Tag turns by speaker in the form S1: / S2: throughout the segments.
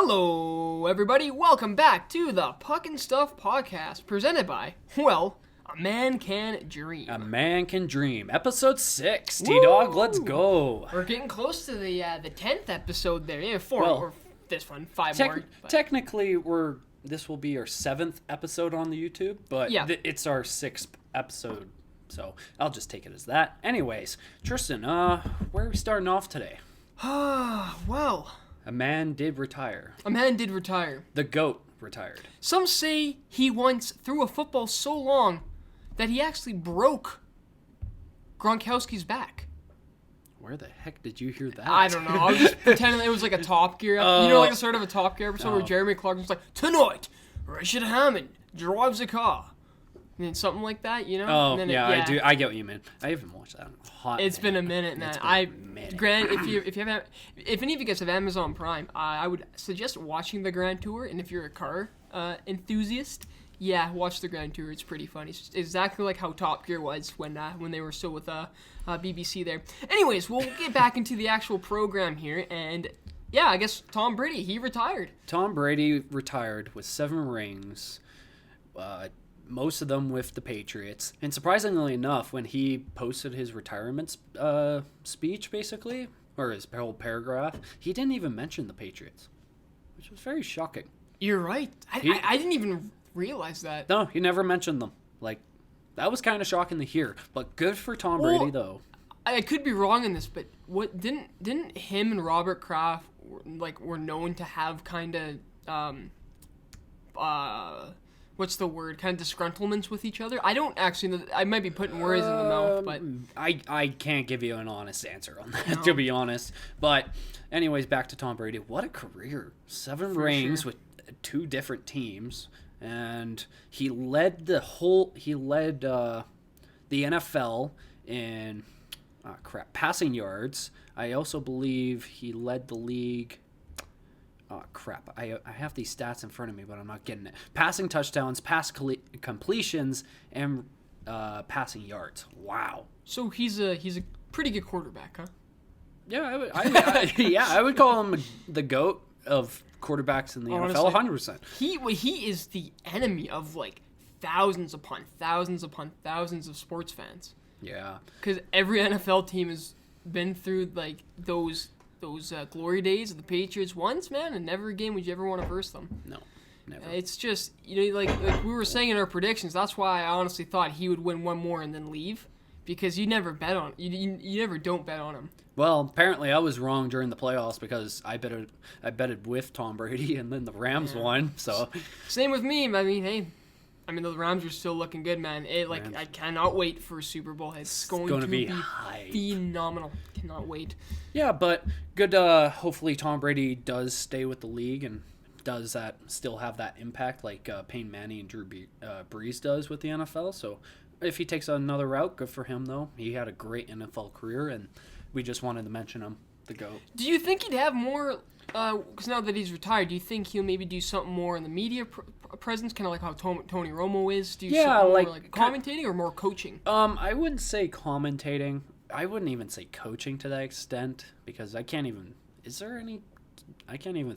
S1: Hello, everybody. Welcome back to the Puck and Stuff podcast, presented by, well, A Man Can Dream.
S2: A Man Can Dream, episode 6. T-Dog, let's go.
S1: We're getting close to the 10th episode there. Yeah, 4
S2: Well,
S1: or this one, 5 more. But
S2: Technically, this will be our 7th episode on the YouTube, but
S1: Yeah.
S2: It's our 6th episode, so I'll just take it as that. Anyways, Tristan, where are we starting off today?
S1: well,
S2: A man did retire.
S1: a man did retire.
S2: The GOAT retired.
S1: Some say he once threw a football so long that he actually broke Gronkowski's back.
S2: Where the heck did you hear that?
S1: I don't know. I was just pretending it was like a Top Gear. Like a sort of a Top Gear episode where Jeremy Clarkson's like, "Tonight, Rashid Hammond drives a car." And then something like that, you know?
S2: Oh,
S1: And then
S2: yeah, I do. I get what you mean. I haven't watched that in a hot
S1: It's been a minute, man. Grant, if any of you guys have Amazon Prime, I would suggest watching the Grand Tour. And if you're a car enthusiast, yeah, watch the Grand Tour. It's pretty funny. It's just exactly like how Top Gear was when they were still with BBC there. Anyways, we'll get back into the actual program here, and yeah, I guess Tom Brady, he retired.
S2: Tom Brady retired with 7 rings. Most of them with the Patriots. And surprisingly enough, when he posted his retirement speech, basically, or his whole paragraph, he didn't even mention the Patriots, which was very shocking.
S1: You're right. I didn't even realize that.
S2: No, he never mentioned them. Like, that was kind of shocking to hear. But good for Tom Brady, though.
S1: I could be wrong in this, but what didn't him and Robert Kraft were known to have kind of what's the word? Kind of disgruntlements with each other. I don't actually know. I might be putting words in the mouth, but
S2: I can't give you an honest answer on that,
S1: No.
S2: to be honest. But anyways, back to Tom Brady. What a career! 7 rings with 2 different teams, and he led the NFL in passing yards. I also believe he led the league. Oh, crap. I have these stats in front of me, but I'm not getting it. Passing touchdowns, completions, and passing yards. Wow.
S1: So he's a pretty good quarterback, huh?
S2: Yeah, I would call him the GOAT of quarterbacks in the NFL, 100%.
S1: He is the enemy of like thousands upon thousands upon thousands of sports fans.
S2: Yeah.
S1: Because every NFL team has been through like those glory days of the Patriots once, man, and never again would you ever want to verse them.
S2: No, never.
S1: It's just, like we were saying in our predictions, that's why I honestly thought he would win one more and then leave, because you never bet on you never don't bet on him.
S2: Well, apparently I was wrong during the playoffs because I betted with Tom Brady and then the Rams won. So
S1: same with me. I mean the Rams are still looking good, man. I cannot wait for a Super Bowl. It's going to be
S2: hype.
S1: Phenomenal. Cannot wait.
S2: Yeah, but good. Hopefully Tom Brady does stay with the league and does still have that impact like Peyton Manning and Drew Brees does with the NFL. So if he takes another route, good for him though. He had a great NFL career, and we just wanted to mention him, the GOAT.
S1: Do you think he'd have more? Because now that he's retired, do you think he'll maybe do something more in the media presence, kind of like how Tony Romo is? Do something more like commentating or more coaching?
S2: I wouldn't say commentating. I wouldn't even say coaching to that extent, because I can't even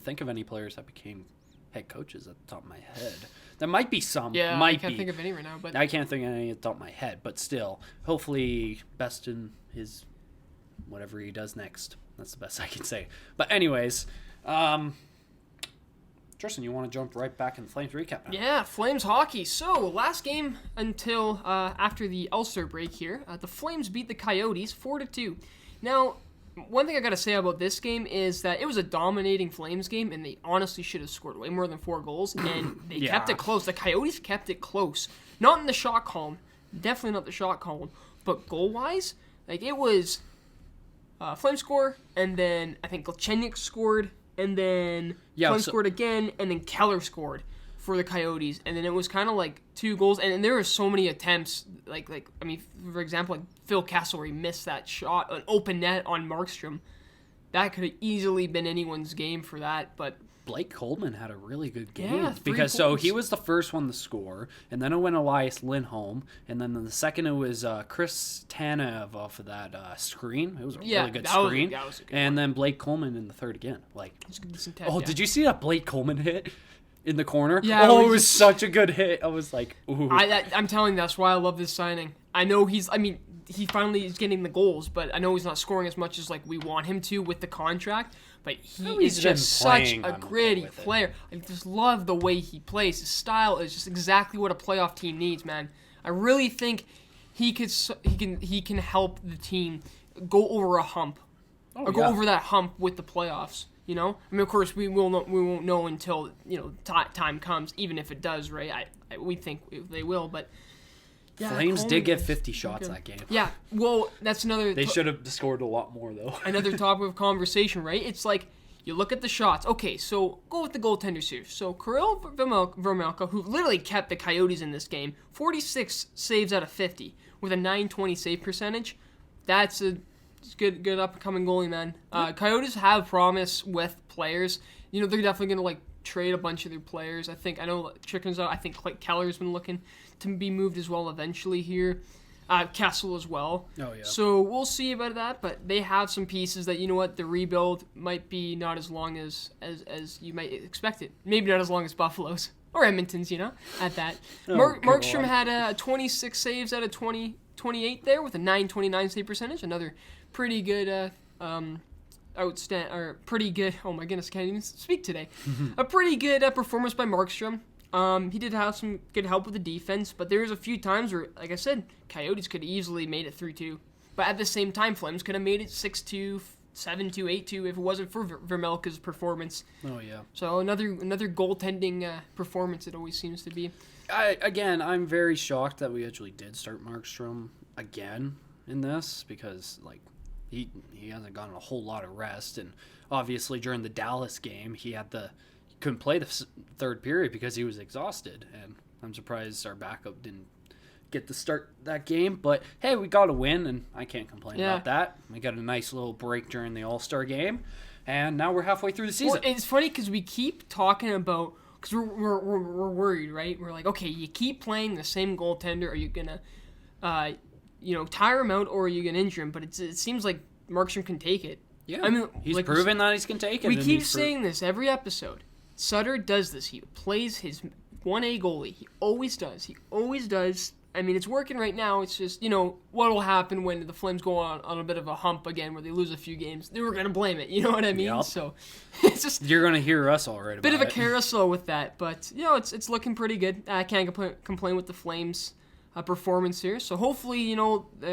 S2: think of any players that became head coaches at the top of my head. There might be some.
S1: Yeah, I can't think of any right now. But
S2: I can't think of any at the top of my head. But still, hopefully, best in his whatever he does next. That's the best I can say. But anyways, Tristan, you want to jump right back in the Flames recap now?
S1: Yeah, Flames hockey. So, last game until after the Ulster break here, the Flames beat the Coyotes 4-2. Now, one thing I got to say about this game is that it was a dominating Flames game, and they honestly should have scored way more than 4 goals, and they kept it close. The Coyotes kept it close. Not in the shot column. Definitely not the shot column. But goal-wise, it was Flames score, and then I think Galchenyuk scored, and then Flames scored again, and then Keller scored for the Coyotes, and then it was kind of like 2 goals, and there were so many attempts, for example, Phil Kessel, where he missed that shot, an open net on Markstrom, that could have easily been anyone's game for that, but
S2: Blake Coleman had a really good game.
S1: Yeah, 3
S2: because
S1: points.
S2: he was the first one to score, and then it went Elias Lindholm, and then the second it was Chris Tanev off of that screen. It was a really good screen.
S1: That was a good
S2: and then Blake Coleman in the third again. Like,
S1: It's a decent
S2: did you see that Blake Coleman hit in the corner?
S1: Yeah,
S2: it was such a good hit. I was like, ooh.
S1: I'm telling you, that's why I love this signing. I know he finally is getting the goals, but I know he's not scoring as much as like we want him to with the contract. But he is just such a gritty player. I just love the way he plays. His style is just exactly what a playoff team needs, man. I really think he can help the team go over a hump, go over that hump with the playoffs. You know, I mean, of course, we won't know until time comes. Even if it does, right? We think they will, but. Yeah,
S2: Flames did get 50 shots that game.
S1: Yeah, well, that's another...
S2: They should have scored a lot more, though.
S1: Another topic of conversation, right? It's like, you look at the shots. Okay, so go with the goaltenders here. So Kirill Vermelka, who literally kept the Coyotes in this game, 46 saves out of 50 with a .920 save percentage. That's a good up-and-coming goalie, man. Coyotes have promise with players. You know, they're definitely going to, like, trade a bunch of their players. I know Chicken's out. I think Keller's been looking to be moved as well eventually here. Kessel as well.
S2: Oh, yeah.
S1: So we'll see about that, but they have some pieces that, you know what, the rebuild might be not as long as you might expect it. Maybe not as long as Buffalo's or Edmonton's, at that. Markstrom had 26 saves out of 28 there with a .929 save percentage. Another pretty good pretty good. Oh my goodness, can't even speak today. A pretty good performance by Markstrom. He did have some good help with the defense, but there was a few times where, like I said, Coyotes could have easily made it 3-2. But at the same time, Flames could have made it 6-2, 7-2, 8-2 if it wasn't for Vermelka's performance.
S2: Oh yeah.
S1: So another goaltending performance it always seems to be.
S2: I'm very shocked that we actually did start Markstrom again in this because he hasn't gotten a whole lot of rest, and obviously during the Dallas game he couldn't play the third period because he was exhausted, and I'm surprised our backup didn't get to start that game. But hey, we got a win, and I can't complain about that. We got a nice little break during the All-Star game, and now we're halfway through the season.
S1: Well, it's funny because we keep talking about, because we're worried, right? We're like, okay, you keep playing the same goaltender, are you gonna tire him out, or are you gonna injure him? But it seems like Markstrom can take it.
S2: Yeah, I mean, he's proven that he can take it.
S1: We keep saying this every episode. Sutter does this. He plays his 1A goalie. He always does. I mean, it's working right now. It's just, what will happen when the Flames go on a bit of a hump again where they lose a few games. They were going to blame it. You know what I mean? Yep. So it's just...
S2: You're going to hear us all right about it.
S1: Bit of a carousel with that. But, it's looking pretty good. I can't complain with the Flames performance here. So hopefully,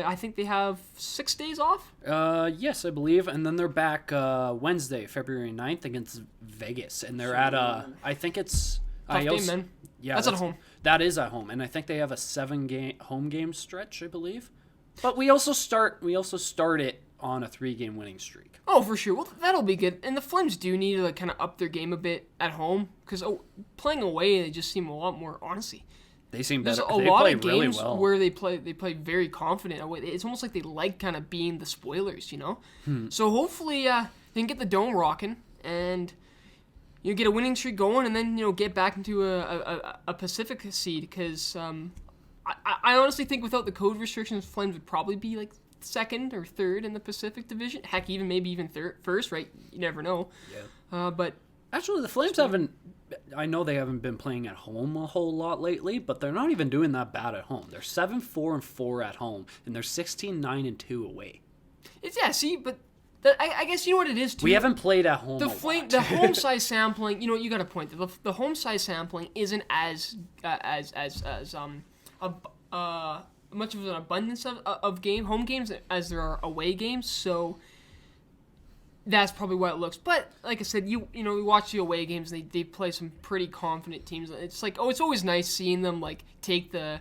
S1: I think they have 6 days off?
S2: Yes, I believe. And then they're back Wednesday, February 9th against Vegas. And they're at I think it's...
S1: Tough game, man.
S2: Yeah,
S1: that's at home.
S2: That is at home. And I think they have a 7-game home game stretch, I believe. But we also start it on a 3-game winning streak.
S1: Oh, for sure. Well, that'll be good. And the Flames do need to kind of up their game a bit at home because playing away, they just seem a lot more, honestly.
S2: They seem better.
S1: There's a lot of games where they play very confident away. It's almost like they like kind of being the spoilers, So hopefully they can get the dome rocking and get a winning streak going, and then get back into a Pacific seed. Because I honestly think without the code restrictions, Flames would probably be like second or third in the Pacific Division. Heck, maybe even first, right? You never know. Yeah. But
S2: actually, the Flames haven't. I know they haven't been playing at home a whole lot lately, but they're not even doing that bad at home. They're 7-4-4 at home, and they're 16-9-2 away.
S1: But I guess you know what it is too.
S2: We haven't played at home.
S1: The home size sampling. You got a point. The home size sampling isn't as much of an abundance of home games as there are away games. So that's probably why it looks. But like I said, we watch the away games. They play some pretty confident teams. It's like, it's always nice seeing them like take the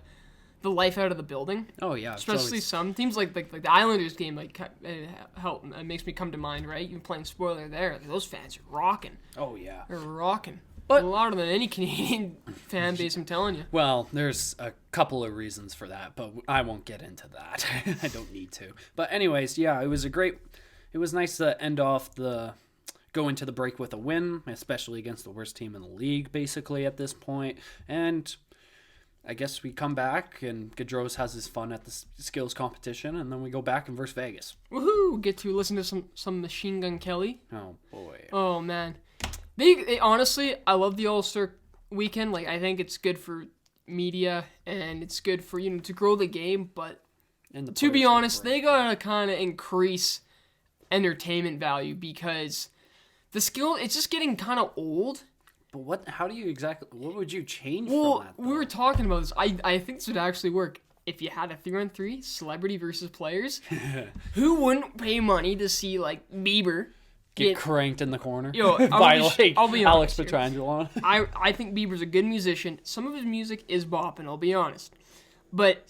S1: life out of the building.
S2: Oh yeah,
S1: especially some teams like the Islanders game it makes me come to mind, right? You're playing spoiler there. Those fans are rocking.
S2: Oh yeah,
S1: they're rocking. But louder than any Canadian fan base, I'm telling you.
S2: Well, there's a couple of reasons for that, but I won't get into that. I don't need to. But anyways, yeah, it was a great it was nice to go into the break with a win, especially against the worst team in the league, basically, at this point. And I guess we come back, and Gaudreau has his fun at the skills competition, and then we go back and verse Vegas.
S1: Woohoo! Get to listen to some Machine Gun Kelly.
S2: Oh, boy.
S1: Oh, man. They honestly, I love the All-Star weekend. Like, I think it's good for media, and it's good for, to grow the game, but to be honest, they gotta kind of increase entertainment value because the skill, it's just getting kind of old.
S2: But what would you change from that, though?
S1: We were talking about this. I think this would actually work. If you had a 3-on-3, celebrity versus players, who wouldn't pay money to see, like, Bieber
S2: get cranked in the corner
S1: by
S2: I'll be Alex Petrangelo?
S1: I think Bieber's a good musician. Some of his music is bopping, I'll be honest. But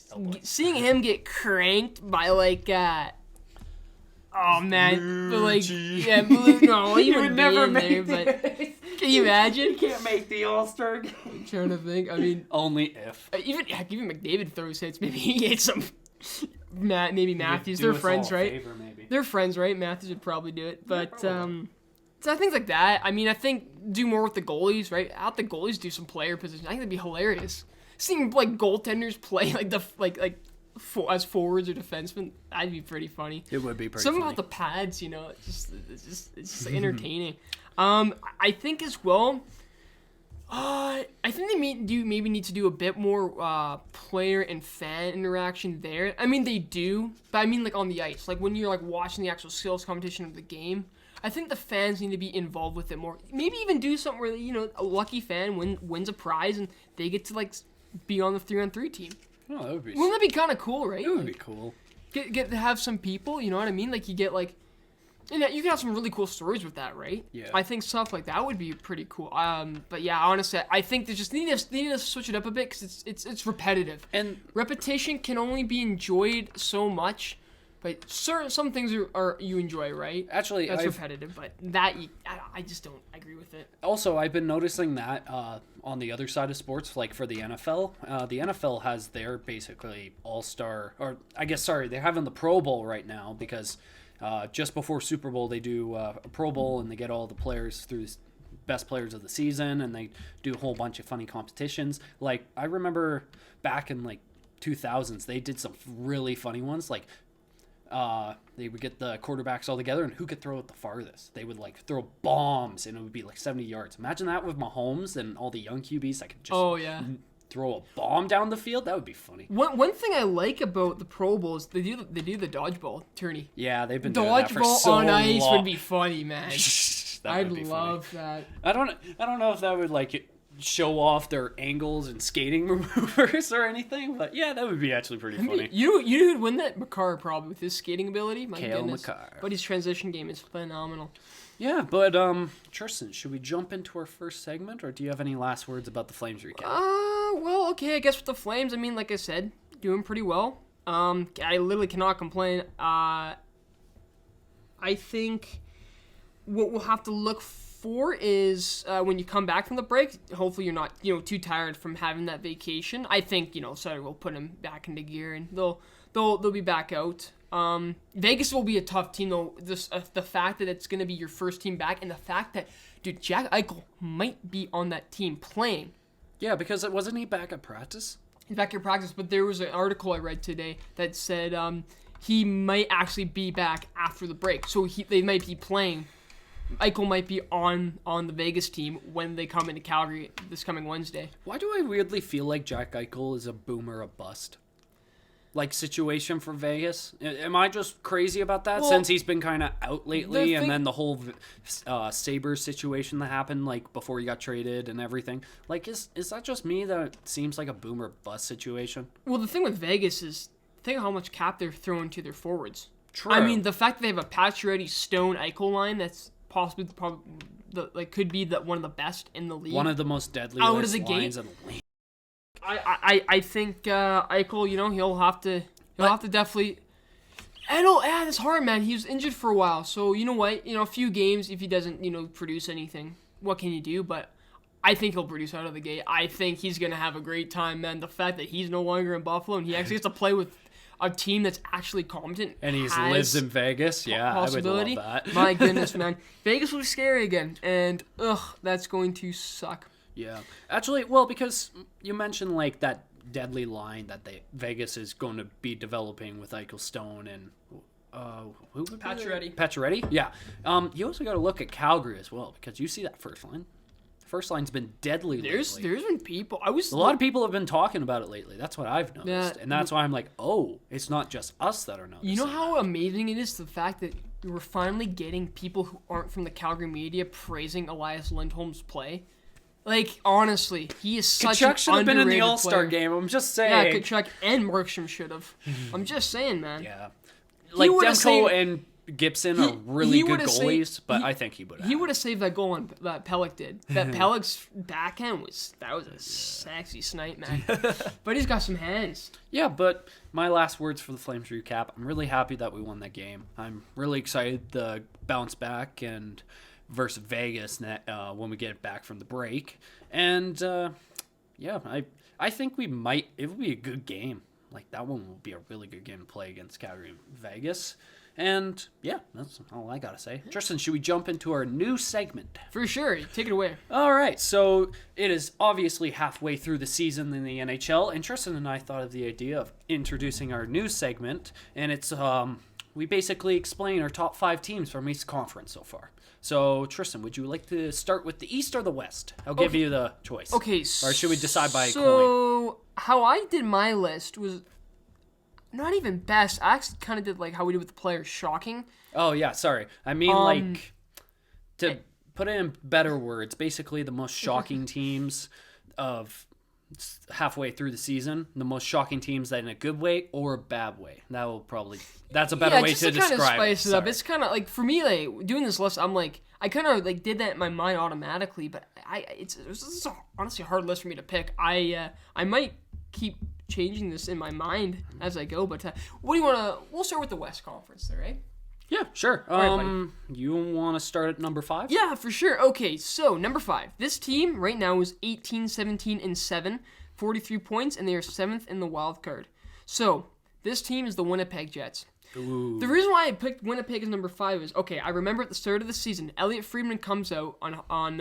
S1: seeing him get cranked by, like, oh man, but like, yeah, no, he would never make there, but can you imagine?
S2: He can't make the All-Star game.
S1: I'm trying to think. I mean,
S2: only if.
S1: Even McDavid throws hits. Maybe he gets some. Maybe Matthews. They're friends, right?
S2: Favor, maybe.
S1: They're friends, right? Matthews would probably do it, but so things like that. I mean, I think do more with the goalies, right? Have the goalies do some player position. I think that'd be hilarious. Seeing like goaltenders play like as forwards or defensemen, that'd be pretty funny.
S2: It would be pretty
S1: Something
S2: funny.
S1: about the pads, it's just like entertaining. I think as well, I think they maybe need to do a bit more player and fan interaction there. I mean, they do, but I mean like on the ice, like when you're like watching the actual skills competition of the game. I think the fans need to be involved with it more. Maybe even do something where a lucky fan wins a prize and they get to like be on the 3-on-3 team.
S2: Oh, that would be.
S1: Wouldn't that be kind of cool, right?
S2: It would be cool.
S1: Get to have some people, you know what I mean? Like you get like, you can have some really cool stories with that, right?
S2: Yeah.
S1: I think stuff like that would be pretty cool. But yeah, honestly, I think they just need to switch it up a bit because it's repetitive. And repetition can only be enjoyed so much. But some things are you enjoy, right?
S2: Actually,
S1: that's repetitive, but that I just don't agree with it.
S2: Also, I've been noticing that on the other side of sports, like for the NFL, the NFL has their basically all-star, or I guess they're having the Pro Bowl right now because just before Super Bowl they do a Pro Bowl and they get all the players through best players of the season and they do a whole bunch of funny competitions. Like I remember back in like 2000s, they did some really funny ones like. They would get the quarterbacks all together and who could throw it the farthest. They would like throw bombs and it would be like 70 yards. Imagine that with Mahomes and all the young QBs that could just throw a bomb down the field. That would be funny. One
S1: thing I like about the Pro Bowl is they do the dodgeball tourney.
S2: Yeah, they've been doing that for so
S1: on ice
S2: long.
S1: Would be funny, man. I'd love that.
S2: I don't know if that would like show off their angles and skating maneuvers or anything, but yeah, that would be actually pretty funny.
S1: You who'd win that? Makar probably with his skating ability. My
S2: Cale
S1: goodness.
S2: Makar.
S1: But his transition game is phenomenal.
S2: Yeah, but Tristan, should we jump into our first segment, or do you have any last words about the Flames recap?
S1: Well, okay, I guess with the Flames, I mean, like I said, doing pretty well. I literally cannot complain. I think what we'll have to look for is when you come back from the break, hopefully you're not too tired from having that vacation. I think Sutter will put him back into gear and they'll be back out. Vegas will be a tough team though. The fact that it's gonna be your first team back and the fact that Jack Eichel might be on that team playing.
S2: Yeah, because wasn't he back at practice?
S1: He's back at practice, but there was an article I read today that said he might actually be back after the break, so they might be playing. Eichel might be on the Vegas team when they come into Calgary this coming Wednesday.
S2: Why do I weirdly feel like Jack Eichel is a boom or a bust? Like situation for Vegas? Am I just crazy about that since he's been kind of out lately and then the whole Sabres situation that happened like before he got traded and everything? Like is that just me that it seems like a boom or bust situation?
S1: Well, the thing with Vegas is think of how much cap they're throwing to their forwards.
S2: True.
S1: I mean, the fact that they have a Pacioretty, Stone, Eichel line that's probably could be one of the best in the league.
S2: One of the most deadly
S1: out
S2: lines
S1: of the gate.
S2: in the league.
S1: I think Eichel, he'll have to definitely. It's hard, man. He was injured for a while, so you know what? A few games if he doesn't produce anything, what can you do? But I think he'll produce out of the gate. I think he's gonna have a great time, man. The fact that he's no longer in Buffalo and he actually gets to play with a team that's actually competent
S2: And he
S1: has
S2: lives in Vegas. Yeah,
S1: possibility.
S2: I would love that.
S1: My goodness, man. Vegas will be scary again. And, that's going to suck.
S2: Yeah. Actually, well, because you mentioned like that deadly line that Vegas is going to be developing with Eichel Stone and who would
S1: Pacioretty.
S2: Pacioretty? Yeah. You also got to look at Calgary as well, because you see that first line. First line's been deadly
S1: There's
S2: lately.
S1: been people. A
S2: lot of people have been talking about it lately. That's what I've noticed.
S1: Yeah.
S2: And that's why I'm like, oh, it's not just us that are noticing.
S1: You know how amazing it is, the fact that we're finally getting people who aren't from the Calgary media praising Elias Lindholm's play? Like, honestly, he is such
S2: Kachuk
S1: an
S2: should have been in the
S1: underrated
S2: All-Star
S1: player.
S2: game. I'm just
S1: Yeah,
S2: saying.
S1: Kachuk and Markstrom should have. I'm just saying, man.
S2: Yeah. Like,
S1: would've
S2: Demko
S1: saved-
S2: and Gibson are really
S1: he
S2: good
S1: would've
S2: goalies,
S1: saved-
S2: but I think he would have.
S1: He would have saved that goal on that Pelech did. That Pelech's backhand was a sexy snipe, man. But he's got some hands.
S2: Yeah, but my last words for the Flames recap. I'm really happy that we won that game. I'm really excited to bounce back and versus Vegas when we get it back from the break. And yeah, I think it will be a good game. Like, that one will be a really good game to play against Calgary and Vegas. And yeah, that's all I gotta say. Tristan, should we jump into our new segment?
S1: For sure. Take it away.
S2: All right, so it is obviously halfway through the season in the NHL, and Tristan and I thought of the idea of introducing our new segment, and it's we basically explain our top 5 teams from each conference so far. So, Tristan, would you like to start with the East or the West? I'll give you the choice.
S1: Okay,
S2: Or should we decide by coin?
S1: So, how I did my list was not even best. I actually kind of did like how we did with the players. Shocking.
S2: Oh, yeah, sorry. I mean, like, to put it in better words, basically the most shocking teams of halfway through the season, the most shocking teams that in a good way or a bad way. That's a better way
S1: just
S2: to
S1: kind of
S2: describe
S1: spice
S2: it.
S1: it up.
S2: Sorry.
S1: It's kind of like, for me, like doing this list, I'm like, I kind of like did that in my mind automatically, but it's honestly a hard list for me to pick. I might keep changing this in my mind as I go, but what do you want to? We'll start with the West Conference there, right?
S2: Yeah, sure.
S1: right,
S2: You want to start at number 5?
S1: Yeah, for sure. Okay, so number 5. This team right now is 18, 17, and 7, 43 points, and they are 7th in the wild card. So this team is the Winnipeg Jets.
S2: Ooh.
S1: The reason why I picked Winnipeg as number 5 is, okay, I remember at the start of the season, Elliot Friedman comes out on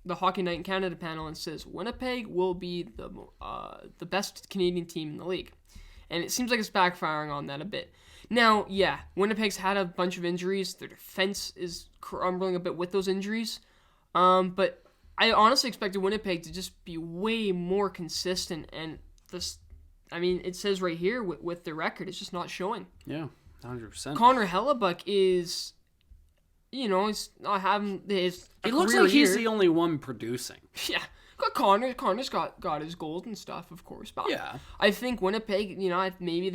S1: the Hockey Night in Canada panel and says Winnipeg will be the best Canadian team in the league. And it seems like it's backfiring on that a bit. Now, yeah, Winnipeg's had a bunch of injuries. Their defense is crumbling a bit with those injuries. But I honestly expected Winnipeg to just be way more consistent. And this, I mean, it says right here with their record, it's just not showing.
S2: Yeah, 100%.
S1: Connor Hellebuck is, he's not having his.
S2: He looks like he's the only one producing.
S1: Yeah. Got Connor. Connor's got his goals and stuff, of course. But
S2: Yeah.
S1: I think Winnipeg, I think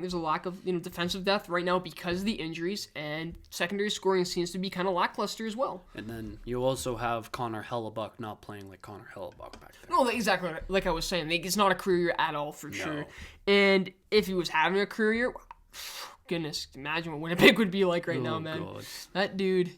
S1: there's a lack of defensive depth right now because of the injuries, and secondary scoring seems to be kind of lackluster as well.
S2: And then you also have Connor Hellebuck not playing like Connor Hellebuck back there.
S1: No, exactly like I was saying. Like, it's not a career year at all for sure. And if he was having a career year, goodness, imagine what Winnipeg would be like right now, man.
S2: God.
S1: That dude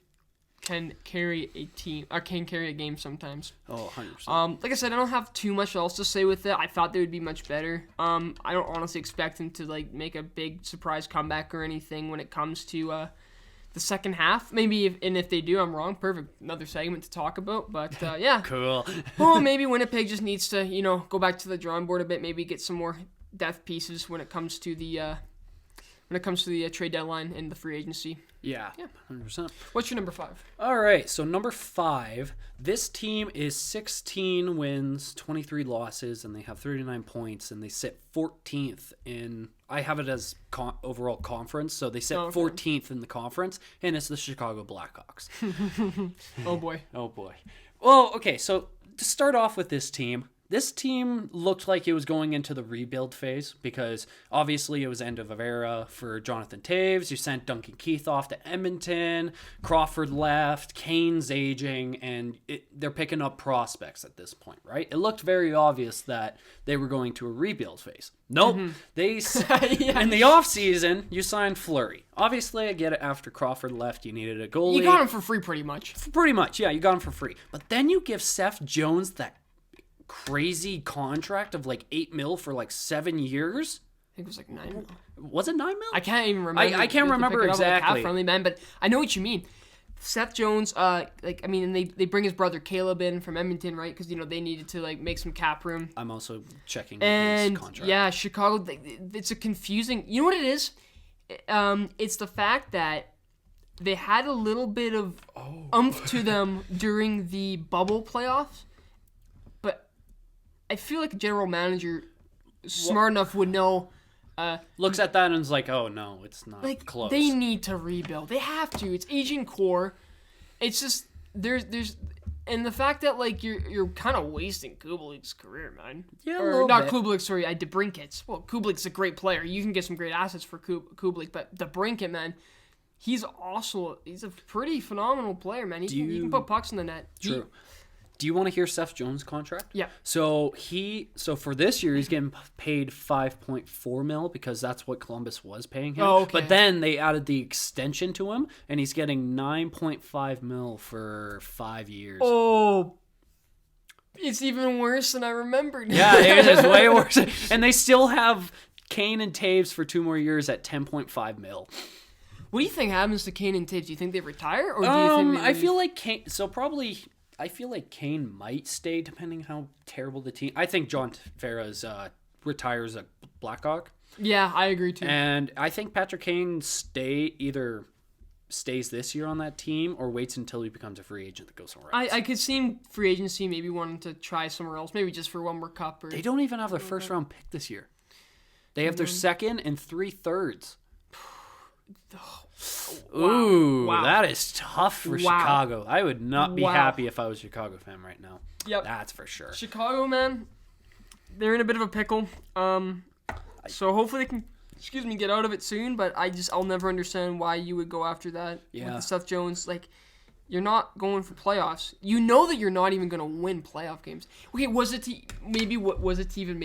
S1: can carry a team, or can carry a game sometimes.
S2: Oh, 100%.
S1: Like I said, I don't have too much else to say with it. I thought they would be much better. I don't honestly expect them to like make a big surprise comeback or anything when it comes to the second half. Maybe if they do, I'm wrong. Perfect, another segment to talk about. But yeah,
S2: Cool.
S1: well, maybe Winnipeg just needs to go back to the drawing board a bit. Maybe get some more depth pieces when it comes to the trade deadline and the free agency.
S2: Yeah, 100%.
S1: What's your number 5?
S2: All right, so number 5, this team is 16 wins, 23 losses, and they have 39 points, and they sit 14th in, I have it as overall conference, so they sit 14th in the conference, and it's the Chicago Blackhawks.
S1: Oh, boy.
S2: Oh, boy. Well, okay, so to start off with this team looked like it was going into the rebuild phase because obviously it was end of an era for Jonathan Toews. You sent Duncan Keith off to Edmonton. Crawford left. Kane's aging, and they're picking up prospects at this point, right? It looked very obvious that they were going to a rebuild phase. Nope. In the offseason, you signed Fleury. Obviously, I get it. After Crawford left, you needed a goalie.
S1: You got him for free pretty much.
S2: Pretty much, yeah. You got him for free. But then you give Seth Jones that crazy contract of like $8 million for like 7 years.
S1: think it was like 9 mil.
S2: Was it 9 mil?
S1: I can't even remember.
S2: I can't remember exactly.
S1: Friendly man, but I know what you mean. Seth Jones, and they bring his brother Caleb in from Edmonton, right? Because they needed to make some cap room.
S2: I'm also checking
S1: his
S2: contract.
S1: Yeah, Chicago. It's a confusing. You know what it is? It's the fact that they had a little bit of oomph to them during the bubble playoffs, but I feel like a general manager smart enough would know.
S2: Looks at that and is like, oh no, it's not close.
S1: They need to rebuild. They have to. It's aging core. It's just there's and the fact that you're kind of wasting Kublik's career, man.
S2: Yeah,
S1: or not Kublik. Sorry, DeBrincat's. Well, Kublik's a great player. You can get some great assets for Kublik, but DeBrincat, man, he's a pretty phenomenal player, man. He can put pucks in the net.
S2: True. Do you want to hear Seth Jones' contract?
S1: Yeah.
S2: So for this year, he's getting paid $5.4 million because that's what Columbus was paying him.
S1: Oh, okay.
S2: But then they added the extension to him, and he's getting $9.5 million for 5 years.
S1: Oh, it's even worse than I remembered.
S2: Yeah, it is way worse. And they still have Kane and Taves for 2 more years at $10.5 million.
S1: What do you think happens to Kane and Taves? Do you think they retire, or do you think
S2: I feel like Kane. So probably. I feel like Kane might stay depending how terrible the team. I think John Tavares retires at Blackhawk.
S1: Yeah, I agree too.
S2: And I think Patrick Kane either stays this year on that team or waits until he becomes a free agent that goes somewhere else.
S1: I could see him free agency maybe wanting to try somewhere else, maybe just for one more cup.
S2: They don't even have their first round pick this year. They have their second and 3/3. Ooh, wow. That is tough for Chicago. I would not be happy if I was a Chicago fan right now.
S1: Yep.
S2: That's for sure.
S1: Chicago, man, they're in a bit of a pickle. So hopefully they can, get out of it soon, but I'll never understand why you would go after that with Seth Jones. You're not going for playoffs. You know that you're not even going to win playoff games. Okay, was it to even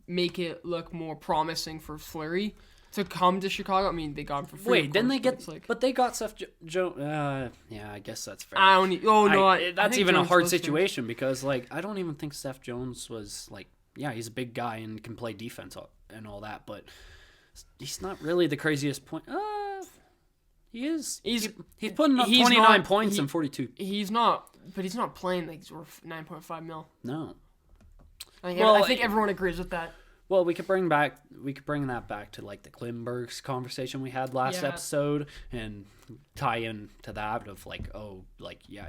S1: make it look more promising for Fleury to come to Chicago? I mean, they got him for free.
S2: Wait, didn't they get? But they got Seth Jones. Yeah, I guess that's fair. That's even a hard situation because I don't even think Seth Jones was he's a big guy and can play defense and all that, but he's not really the craziest point. He is. He's putting up 29 points in 42.
S1: He's not, but he's not playing worth 9.5 mil.
S2: No.
S1: I think everyone agrees with that.
S2: Well, we could bring that back to the Klimberg's conversation we had last episode and tie in to that of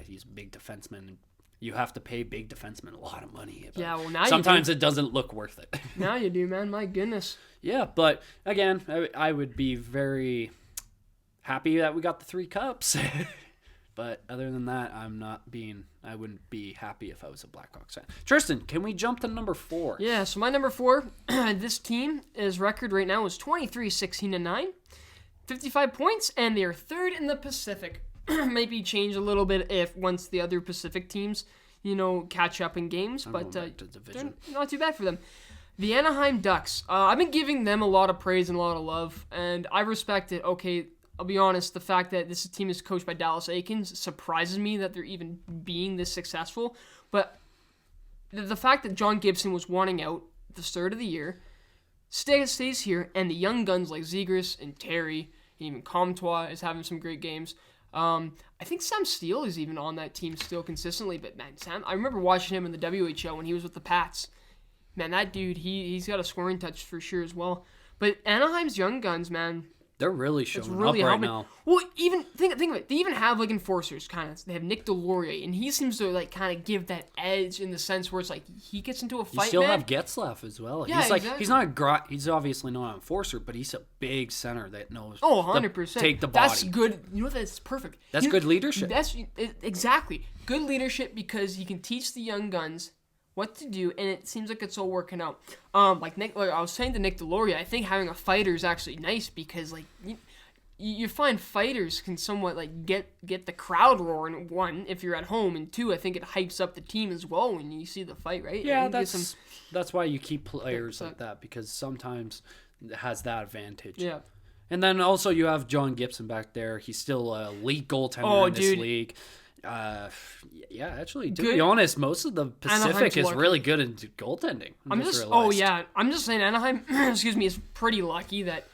S2: he's a big defenseman. You have to pay big defensemen a lot of money.
S1: Yeah, well now
S2: sometimes it doesn't look worth it.
S1: Now you do, man. My goodness.
S2: Yeah, but again, I would be very happy that we got the 3 cups. But other than that, I wouldn't be happy if I was a Blackhawks fan. Tristan, can we jump to number 4?
S1: Yeah, so my number 4, this team, his record right now is 23-16-9, 55 points, and they're 3rd in the Pacific. Maybe change a little bit once the other Pacific teams, catch up in games, but they're not too bad for them. The Anaheim Ducks, I've been giving them a lot of praise and a lot of love, and I respect it. Okay, I'll be honest, the fact that this team is coached by Dallas Eakins surprises me that they're even being this successful. But the fact that John Gibson was wanting out at the start of the year stays here, and the young guns like Zegras and Terry, and even Comtois is having some great games. I think Sam Steele is even on that team still consistently. But man, Sam, I remember watching him in the WHL when he was with the Pats. Man, that dude, he's got a scoring touch for sure as well. But Anaheim's young guns, man,
S2: they're really showing up right now.
S1: Well, even think of it. They even have enforcers, kind of. They have Nick Delorier, and he seems to kind of give that edge in the sense where it's he gets into a fight.
S2: You still have Getzlaff as well.
S1: Yeah,
S2: exactly. He's obviously not an enforcer, but he's a big center that knows.
S1: 100%.
S2: Take the body.
S1: That's good. That's perfect.
S2: That's good leadership.
S1: That's exactly good leadership because he can teach the young guns what to do, and it seems like it's all working out. I was saying to Nick Delorier, I think having a fighter is actually nice because you find fighters can somewhat get the crowd roaring. 1, if you're at home, and 2, I think it hypes up the team as well when you see the fight, right?
S2: Yeah, that's why you keep players like that because sometimes it has that advantage.
S1: Yeah.
S2: And then also you have John Gibson back there. He's still a elite goaltender in this league. Yeah, actually, to be honest, most of the Pacific is really good in goaltending.
S1: I'm just saying Anaheim, excuse me, is pretty lucky that,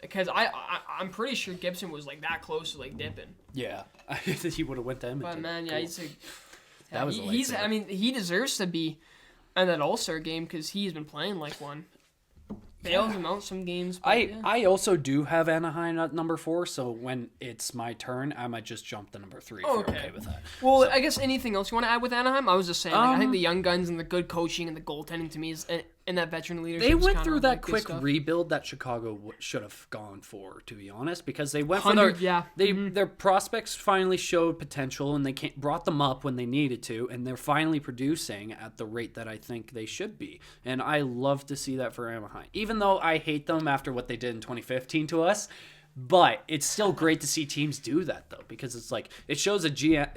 S1: because I'm pretty sure Gibson was like that close to like dipping.
S2: Yeah, he would have went to Edmonton.
S1: But man, yeah, cool.
S2: That was
S1: he deserves to be in that All-Star game because he's been playing like one. Bails him out some games.
S2: I also do have Anaheim at number 4, so when it's my turn, I might just jump to number 3 if you're okay with that.
S1: Well, I guess anything else you want to add with Anaheim? I was just saying, I think the young guns and the good coaching and the goaltending to me is, and that veteran leadership.
S2: They went through that quick rebuild that Chicago should have gone for, to be honest, because they went for their prospects finally showed potential and they brought them up when they needed to, and they're finally producing at the rate that I think they should be. And I love to see that for Anaheim, even though I hate them after what they did in 2015 to us. But it's still great to see teams do that, though, because it's like it shows a GM